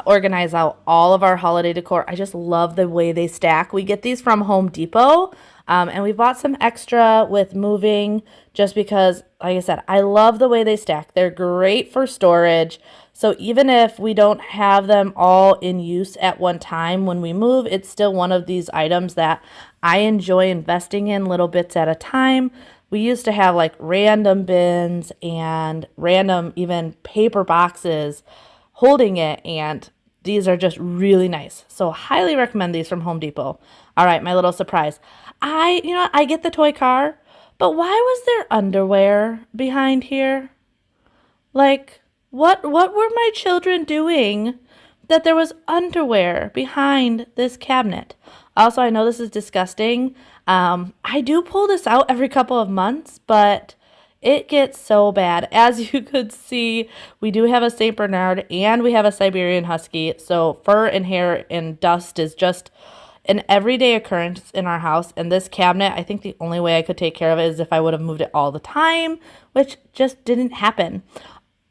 organize out all of our holiday decor. I just love the way they stack. We get these from Home Depot, and we bought some extra with moving just because, like I said, I love the way they stack. They're great for storage. So even if we don't have them all in use at one time when we move, it's still one of these items that I enjoy investing in little bits at a time. We used to have like random bins and random even paper boxes holding it, and these are just really nice. So highly recommend these from Home Depot. All right, my little surprise. I get the toy car, but why was there underwear behind here? Like, what were my children doing that there was underwear behind this cabinet? Also, I know this is disgusting. I do pull this out every couple of months, but it gets so bad. As you could see, we do have a St. Bernard and we have a Siberian Husky. So fur and hair and dust is just an everyday occurrence in our house. And this cabinet, I think the only way I could take care of it is if I would have moved it all the time, which just didn't happen.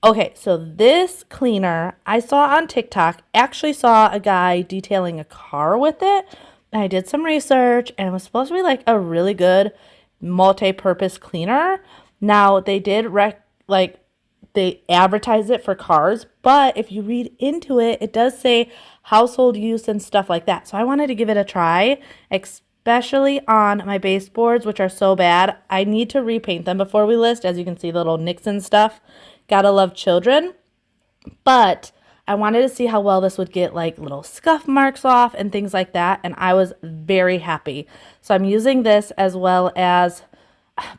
Okay, so this cleaner I saw on TikTok, actually saw a guy detailing a car with it. And I did some research, and it was supposed to be like a really good multi-purpose cleaner. Now, they did they advertise it for cars, but if you read into it, it does say household use and stuff like that. So I wanted to give it a try, especially on my baseboards, which are so bad. I need to repaint them before we list. As you can see, the little nicks and stuff. Gotta love children. But I wanted to see how well this would get like little scuff marks off and things like that, and I was very happy. So I'm using this as well as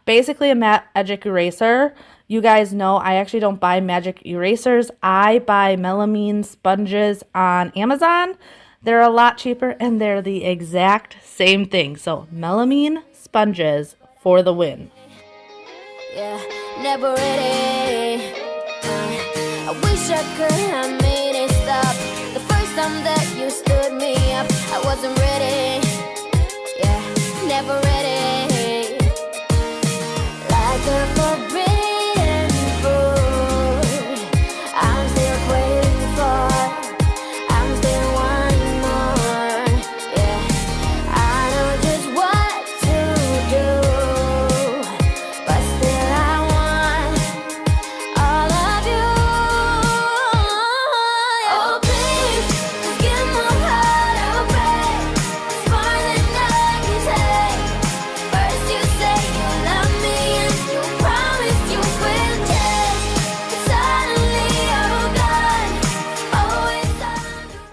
basically a magic eraser. You guys know I actually don't buy magic erasers. I buy melamine sponges on Amazon. They're a lot cheaper and they're the exact same thing. So melamine sponges for the win. Yeah, never ready. I wish I could have made it stop. The first time that you stood me up, I wasn't ready. Yeah, never ready. Like a forbidden fruit, I'm still waiting for. I'm still wanting more. Yeah, I know just what to do, but still I want all of you. Oh please, just give my heart a break. It's more than I can take. First you say you love me and you promise you will change, but suddenly you're gone. Always done.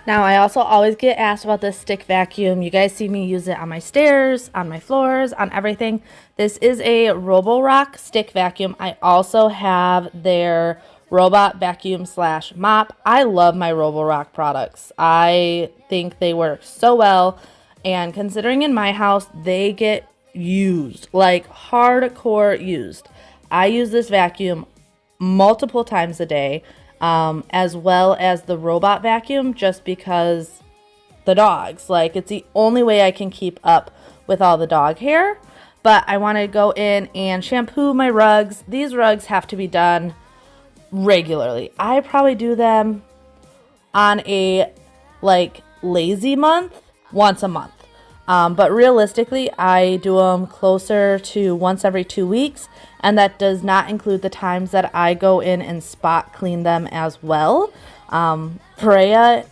Now, I also always get asked about this stick vacuum. You guys see me use it on my stairs, on my floors, on everything. This is a Roborock stick vacuum. I also have their robot vacuum / mop. I love my Roborock products. I think they work so well, and considering in my house, they get used, like hardcore used. I use this vacuum multiple times a day, as well as the robot vacuum, just because the dogs, like, it's the only way I can keep up with all the dog hair. But I want to go in and shampoo my rugs. These rugs have to be done regularly. I probably do them on a like lazy month once a month. But realistically, I do them closer to once every 2 weeks, and that does not include the times that I go in and spot clean them as well. Freya,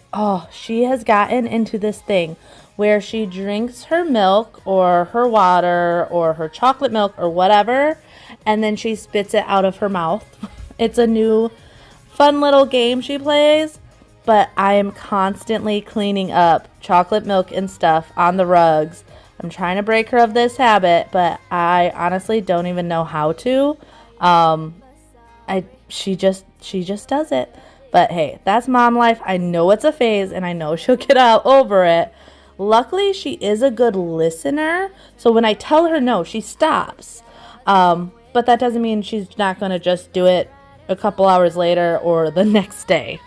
she has gotten into this thing where she drinks her milk or her water or her chocolate milk or whatever, and then she spits it out of her mouth. It's a new fun little game she plays, but I am constantly cleaning up chocolate milk and stuff on the rugs. I'm trying to break her of this habit, but I honestly don't even know how to. She just does it. But hey, that's mom life. I know it's a phase, and I know she'll get out over it. Luckily, she is a good listener, so when I tell her no, she stops. But that doesn't mean she's not going to just do it a couple hours later or the next day.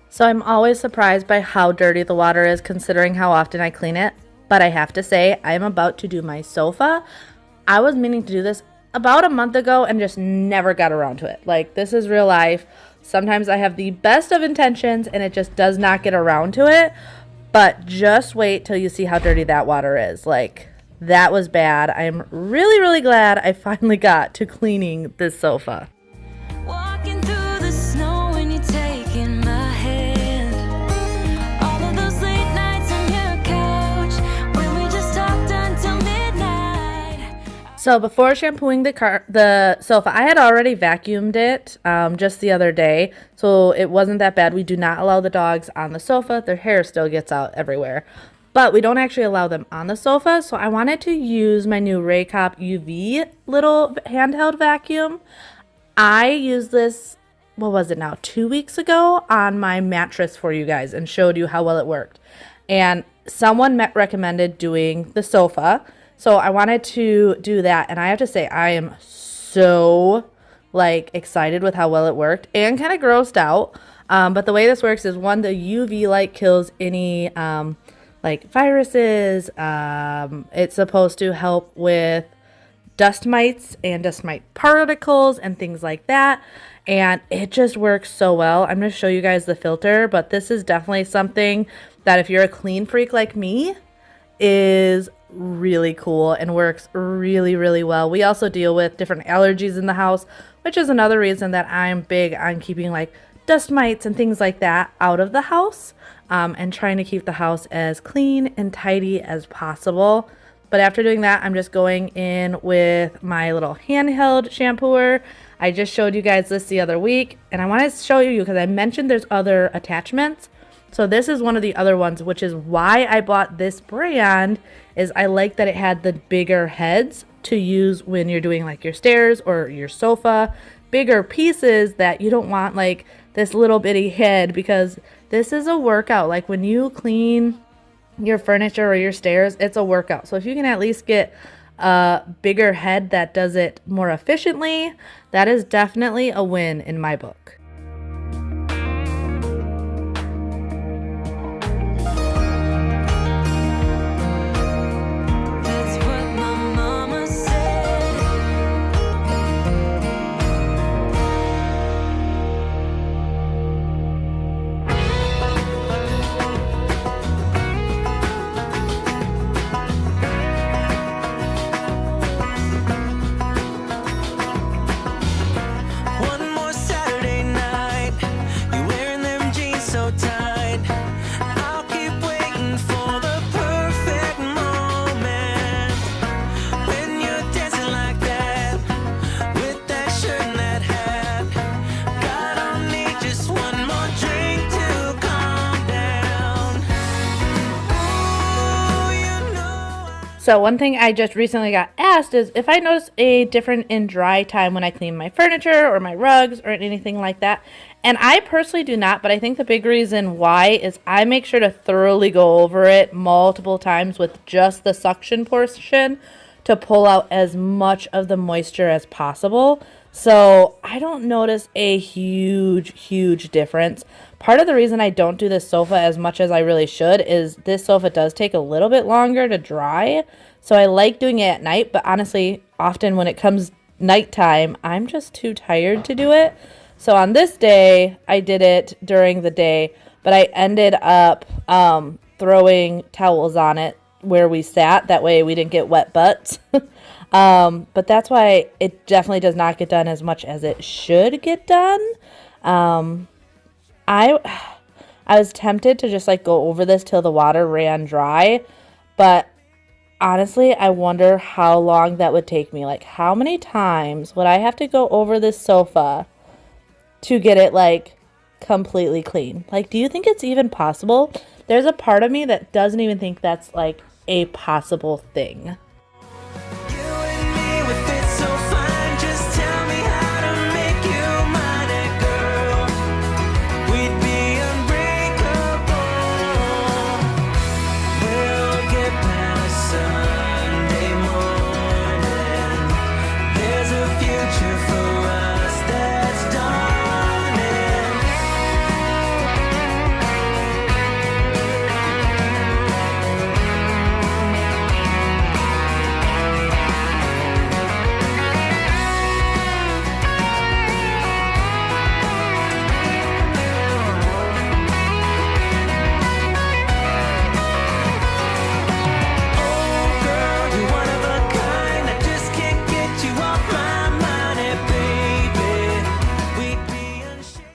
So I'm always surprised by how dirty the water is considering how often I clean it. But I have to say, I'm about to do my sofa. I was meaning to do this about a month ago and just never got around to it. Like, this is real life. Sometimes I have the best of intentions and it just does not get around to it. But just wait till you see how dirty that water is. Like, that was bad. I'm really, really glad I finally got to cleaning this sofa. Walking through the snow when you're taking my hand. All of those late nights on your couch when we just talked until midnight. So before shampooing the sofa, I had already vacuumed it just the other day, so it wasn't that bad. We do not allow the dogs on the sofa. Their hair still gets out everywhere. But we don't actually allow them on the sofa, so I wanted to use my new Raycop UV little handheld vacuum. I used this, 2 weeks ago on my mattress for you guys and showed you how well it worked. And someone recommended doing the sofa, so I wanted to do that. And I have to say, I am so excited with how well it worked and kind of grossed out. But the way this works is, one, the UV light kills any viruses. It's supposed to help with dust mites and dust mite particles and things like that, and it just works so well. I'm going to show you guys the filter, but this is definitely something that, if you're a clean freak like me, is really cool and works really, really well. We also deal with different allergies in the house, which is another reason that I'm big on keeping dust mites and things like that out of the house, and trying to keep the house as clean and tidy as possible. But after doing that, I'm just going in with my little handheld shampooer. I just showed you guys this the other week, and I want to show you because I mentioned there's other attachments. So this is one of the other ones, which is why I bought this brand, is I like that it had the bigger heads to use when you're doing your stairs or your sofa. Bigger pieces that you don't want this little bitty head, because this is a workout. When you clean your furniture or your stairs, it's a workout. So if you can at least get a bigger head that does it more efficiently, that is definitely a win in my book. That's what my mama said. So one thing I just recently got asked is if I notice a difference in dry time when I clean my furniture or my rugs or anything like that. And I personally do not, but I think the big reason why is I make sure to thoroughly go over it multiple times with just the suction portion to pull out as much of the moisture as possible. So I don't notice a huge difference. Part of the reason I don't do this sofa as much as I really should is this sofa does take a little bit longer to dry. So I like doing it at night, but honestly, often when it comes nighttime, I'm just too tired to do it. So on this day, I did it during the day, but I ended up throwing towels on it where we sat. That way we didn't get wet butts. But that's why it definitely does not get done as much as it should get done. I was tempted to just like go over this till the water ran dry, but honestly, I wonder how long that would take me. Like, how many times would I have to go over this sofa to get it like completely clean? Like, do you think it's even possible? There's a part of me that doesn't even think that's like a possible thing.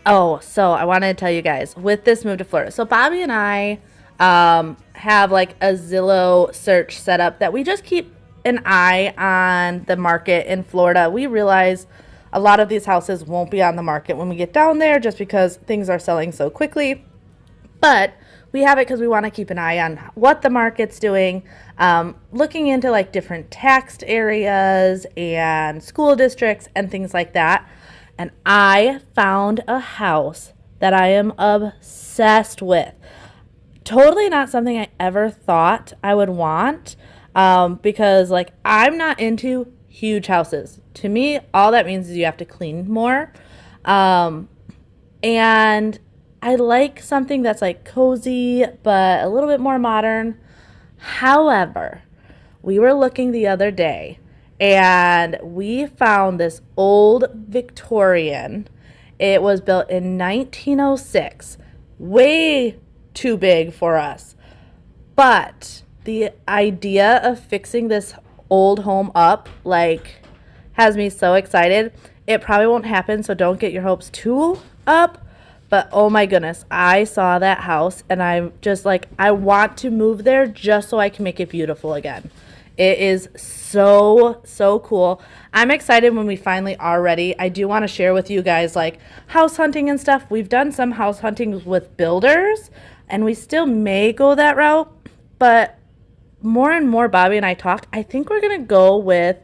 Oh, so I wanted to tell you guys, with this move to Florida, so Bobby and I have like a Zillow search set up that we just keep an eye on the market in Florida. We realize a lot of these houses won't be on the market when we get down there just because things are selling so quickly. But we have it because we want to keep an eye on what the market's doing, looking into like different taxed areas and school districts and things like that. And I found a house that I am obsessed with. Totally not something I ever thought I would want, because like I'm not into huge houses. To me, all that means is you have to clean more. And I like something that's like cozy, but a little bit more modern. However, we were looking the other day and we found this old Victorian. It was built in 1906. Way too big for us. But the idea of fixing this old home up, like, has me so excited. It probably won't happen, so don't get your hopes too up. But oh my goodness, I saw that house and I'm just like, I want to move there just so I can make it beautiful again. It is so cool. I'm excited when we finally are ready. I do want to share with you guys like house hunting and stuff. We've done some house hunting with builders and we still may go that route, but more and more Bobby and I talked, I think we're going to go with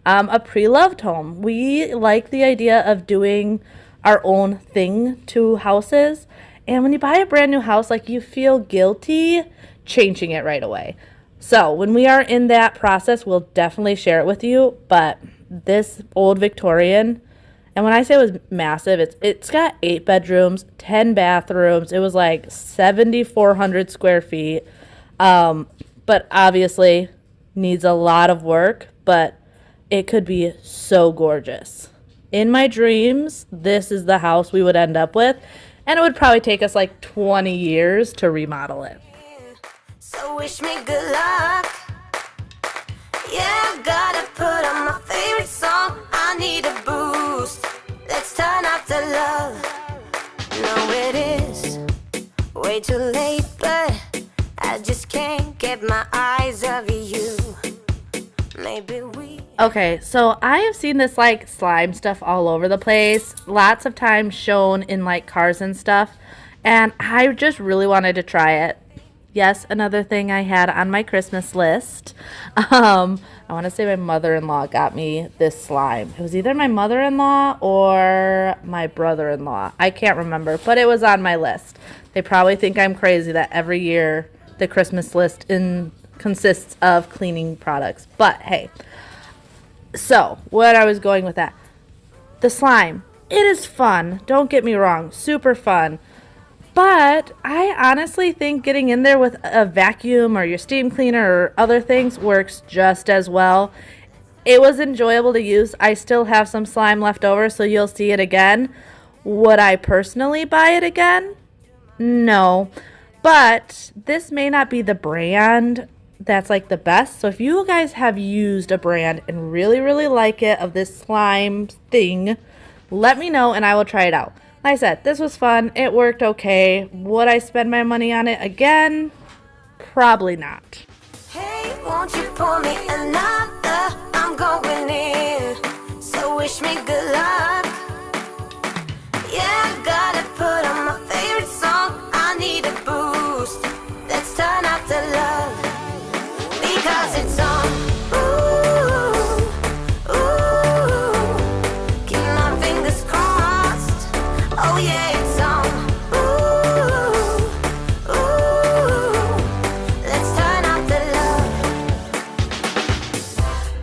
a pre-loved home. We like the idea of doing our own thing to houses. And when you buy a brand new house, like you feel guilty changing it right away. So when we are in that process, we'll definitely share it with you. But this old Victorian, and when I say it was massive, it's got 8 bedrooms, 10 bathrooms. It was like 7,400 square feet. But obviously needs a lot of work, but it could be so gorgeous. In my dreams, this is the house we would end up with, and it would probably take us like 20 years to remodel it. So wish me good luck. Yeah, I gotta put on my favorite song. I need a boost. Let's turn up the love. No, it is way too late, but I just can't get my eyes off you. Maybe we... Okay, so I have seen this like slime stuff all over the place. Lots of times shown in like cars and stuff. And I just really wanted to try it. Yes, another thing I had on my Christmas list. I want to say my mother-in-law got me this slime. It was either my mother-in-law or my brother-in-law. I can't remember, but it was on my list. They probably think I'm crazy that every year the Christmas list consists of cleaning products. But hey, so what I was going with that. The slime. It is fun. Don't get me wrong. Super fun. But I honestly think getting in there with a vacuum or your steam cleaner or other things works just as well. It was enjoyable to use. I still have some slime left over, so you'll see it again. Would I personally buy it again? No. But this may not be the brand that's like the best. So if you guys have used a brand and really, really like it of this slime thing, let me know and I will try it out. Like I said, this was fun. It worked okay. Would I spend my money on it again? Probably not. Hey, won't you pour me another? I'm going in, so wish me good luck. Yeah, I gotta put on my favorite song. I need a boost. Let's turn up the love, because it's on. Ooh, ooh, keep my fingers crossed. Oh yeah, it's on. Ooh, ooh, let's turn up the love.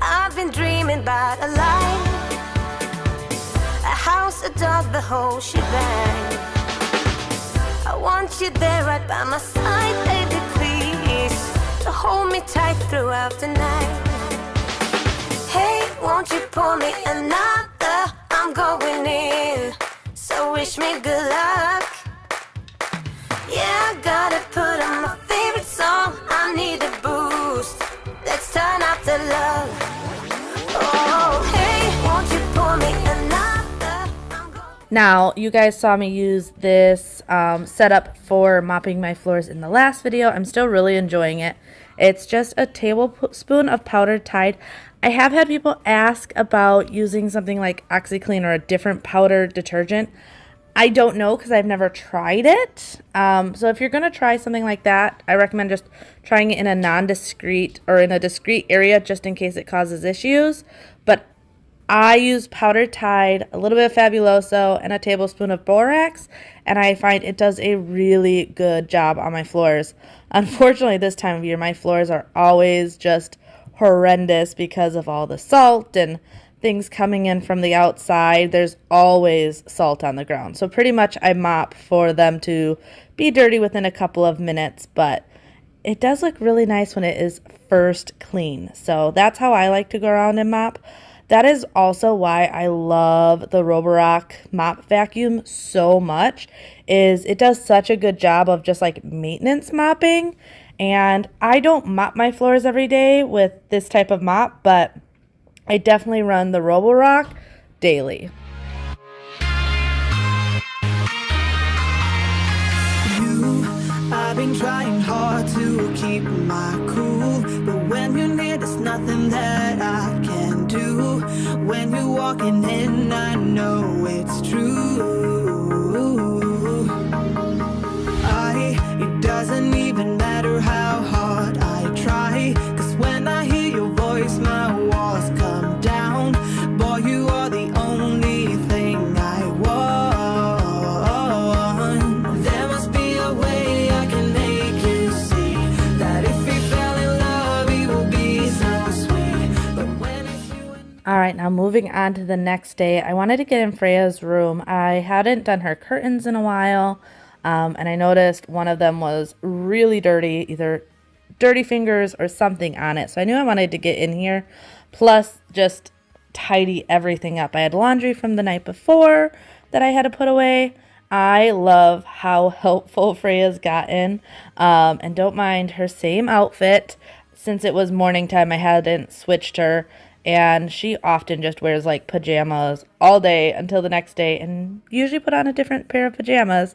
I've been dreaming about a life, a house, a dog, the whole shebang. I want you there right by my side, baby, please, to hold me tight throughout the night. Hey, won't you pour me another? I'm going in, so wish me good luck. Yeah, I gotta put on my favorite song. I need a boost. Let's turn up the love. Oh, hey, won't you pour me another? I'm going. Now, you guys saw me use this setup for mopping my floors in the last video. I'm still really enjoying it. It's just a tablespoon of powdered Tide. I have had people ask about using something like OxyClean or a different powder detergent. I don't know because I've never tried it. So if you're going to try something like that, I recommend just trying it in a non-discreet or in a discreet area just in case it causes issues. But I use powdered Tide, a little bit of Fabuloso, and a tablespoon of borax, and I find it does a really good job on my floors. Unfortunately, this time of year, my floors are always just horrendous because of all the salt and things coming in from the outside. There's always salt on the ground. So pretty much I mop for them to be dirty within a couple of minutes, but it does look really nice when it is first clean. So that's how I like to go around and mop. That is also why I love the Roborock mop vacuum so much, is it does such a good job of just like maintenance mopping. And I don't mop my floors every day with this type of mop, but I definitely run the Roborock daily. I've been trying hard to keep my cool, but when you're near, there's nothing that I can do. When you're walking in, I know it's true. It doesn't even matter how hard I try, 'cause when I hear your voice, my walls come down. Boy, you are the only thing I want. There must be a way I can make you see that if we fell in love, it will be so sweet. But when it's you and All right, now moving on to the next day, I wanted to get in Freya's room. I hadn't done her curtains in a while, and I noticed one of them was really dirty, either dirty fingers or something on it. So I knew I wanted to get in here, plus just tidy everything up. I had laundry from the night before that I had to put away. I love how helpful Freya's gotten, and don't mind her same outfit. Since it was morning time, I hadn't switched her, and she often just wears like pajamas all day until the next day, and usually put on a different pair of pajamas.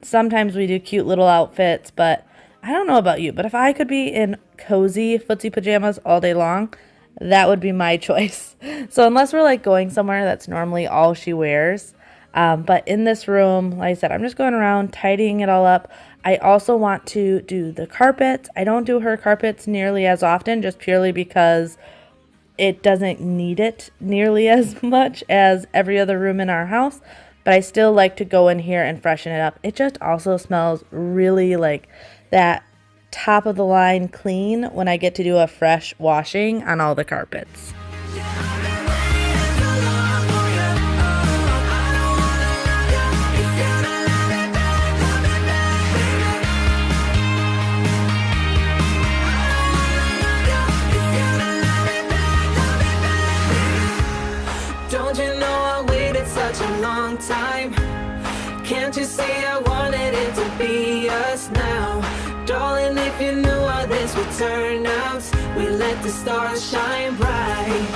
Sometimes we do cute little outfits, but I don't know about you, but if I could be in cozy footsie pajamas all day long, that would be my choice. So unless we're like going somewhere, that's normally all she wears. But in this room, like I said, I'm just going around tidying it all up. I also want to do the carpets. I don't do her carpets nearly as often, just purely because it doesn't need it nearly as much as every other room in our house. But I still like to go in here and freshen it up. It just also smells really like that top of the line clean when I get to do a fresh washing on all the carpets. Don't you know I waited such a long time? Can't you see I wanted it to be us now? Darling, if you knew how this would turn out, we let the stars shine bright.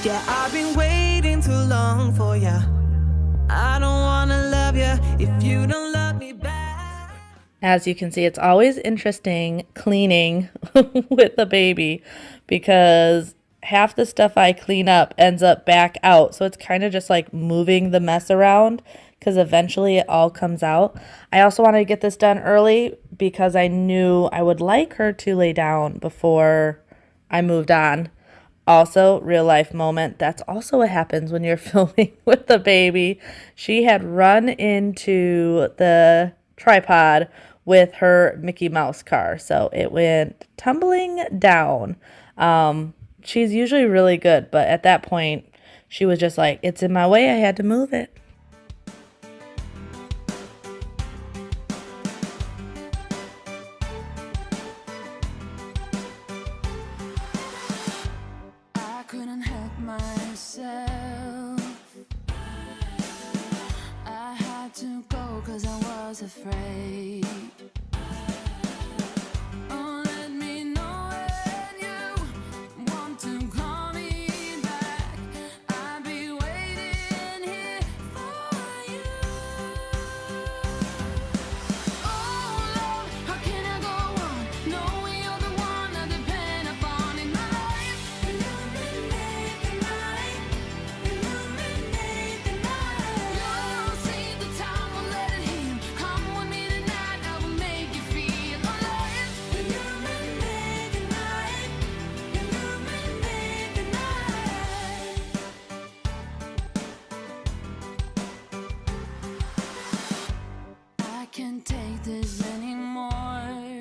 Yeah, I've been waiting too long for ya. I don't wanna love ya if you don't love me back. As you can see, it's always interesting cleaning with a baby because half the stuff I clean up ends up back out. So it's kind of just like moving the mess around because eventually it all comes out. I also wanted to get this done early because I knew I would like her to lay down before I moved on. Also, real life moment, that's also what happens when you're filming with the baby. She had run into the tripod with her Mickey Mouse car, so it went tumbling down. She's usually really good, but at that point, she was just like, it's in my way, I had to move it. I couldn't help myself. I had to go 'cause I was afraid. Oh, let me know when you want to call me back. I'll be waiting here for you. Oh Lord, how can I go on knowing you're the one I depend upon in my life? Illuminate the night, illuminate the night. You'll see the time, will let it heal. Come with me tonight, I will make you feel alive. Illuminate the night, illuminate the night. I can't take this anymore.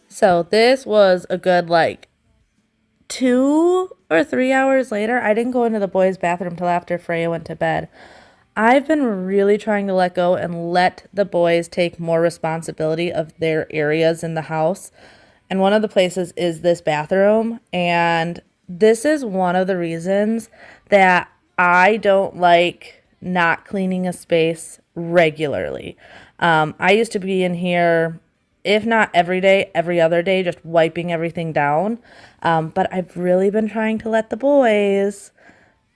So this was a good like 2 or 3 hours later. I didn't go into the boys' bathroom till after Freya went to bed. I've been really trying to let go and let the boys take more responsibility of their areas in the house. And one of the places is this bathroom. And this is one of the reasons that I don't like not cleaning a space regularly. I used to be in here, if not every day, every other day, just wiping everything down. But I've really been trying to let the boys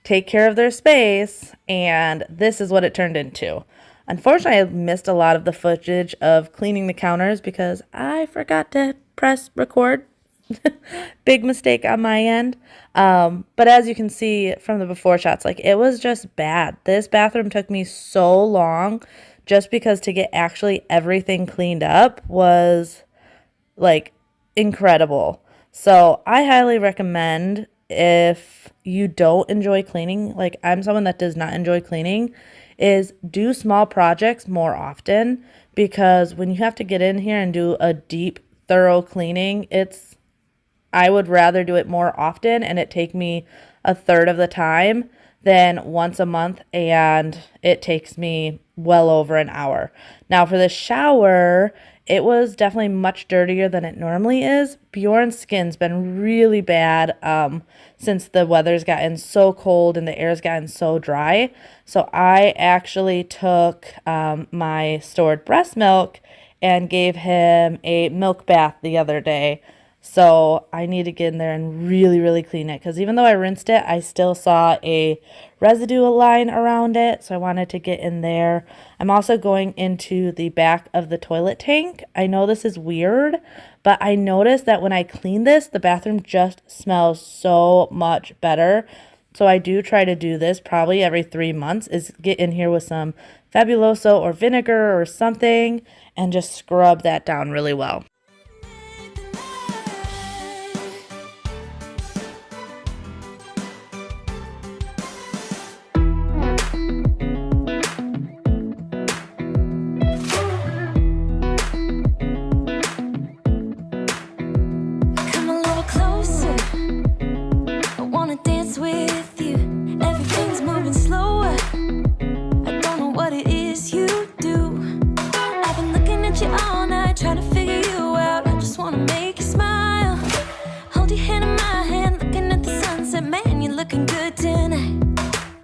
take care of their space, and this is what it turned into. Unfortunately, I missed a lot of the footage of cleaning the counters because I forgot to press record. Big mistake on my end. But as you can see from the before shots, like it was just bad. This bathroom took me so long just because to get actually everything cleaned up was like incredible. So I highly recommend, if you don't enjoy cleaning, like I'm someone that does not enjoy cleaning, is do small projects more often, because when you have to get in here and do a deep, thorough cleaning, I would rather do it more often and it take me a third of the time than once a month and it takes me well over an hour. Now for the shower, it was definitely much dirtier than it normally is. Bjorn's skin's been really bad since the weather's gotten so cold and the air's gotten so dry. So I actually took my stored breast milk and gave him a milk bath the other day. So I need to get in there and really, really clean it, because even though I rinsed it, I still saw a residue line around it. So I wanted to get in there. I'm also going into the back of the toilet tank. I know this is weird, but I noticed that when I clean this, the bathroom just smells so much better. So I do try to do this probably every 3 months, is get in here with some Fabuloso or vinegar or something and just scrub that down really well. Come a little closer. I wanna dance with you. Everything's moving slower. I don't know what it is you do. I've been looking at you all night, trying to figure you out. I just wanna make you smile. Hold your hand in my hand, looking at the sunset. Man, you're looking good tonight.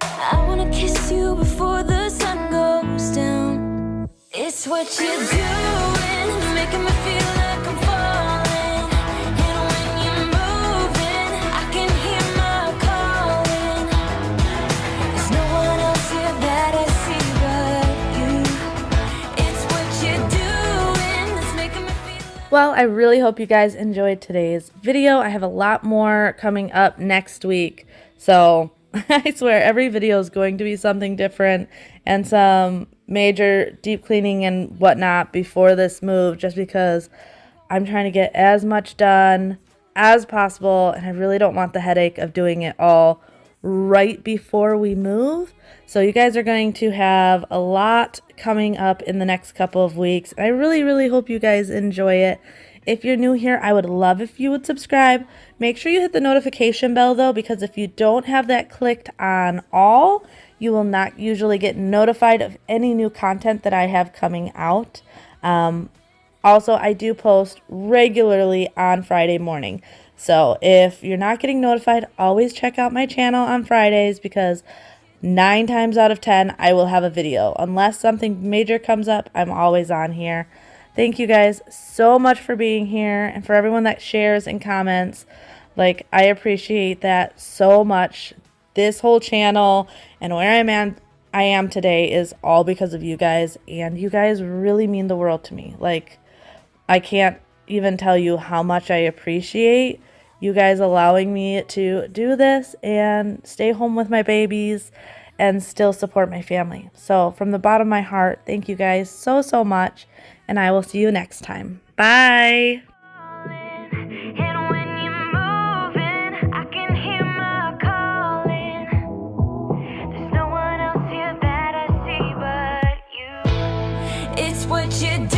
I wanna kiss you before the sun goes down. It's what you're doing, making me feel like I'm falling. And when you're moving, I can hear my calling. There's no one else here that I see but you. It's what you're doing that's making me feel like... Well, I really hope you guys enjoyed today's video. I have a lot more coming up next week. So I swear every video is going to be something different and some major deep cleaning and whatnot before this move, just because I'm trying to get as much done as possible, and I really don't want the headache of doing it all right before we move. So you guys are going to have a lot coming up in the next couple of weeks. I really hope you guys enjoy it. If you're new here, I would love if you would subscribe. Make sure you hit the notification bell though, because if you don't have that clicked on all, you will not usually get notified of any new content that I have coming out. Also, I do post regularly on Friday morning. So if you're not getting notified, always check out my channel on Fridays, because 9 times out of 10, I will have a video. Unless something major comes up, I'm always on here. Thank you guys so much for being here, and for everyone that shares and comments. Like, I appreciate that so much. This whole channel and where I am today is all because of you guys, and you guys really mean the world to me. Like, I can't even tell you how much I appreciate you guys allowing me to do this and stay home with my babies and still support my family. So from the bottom of my heart, thank you guys so much, and I will see you next time. Bye. And when you're moving, I can hear my calling. There's no one else here that I see but you. It's what you do.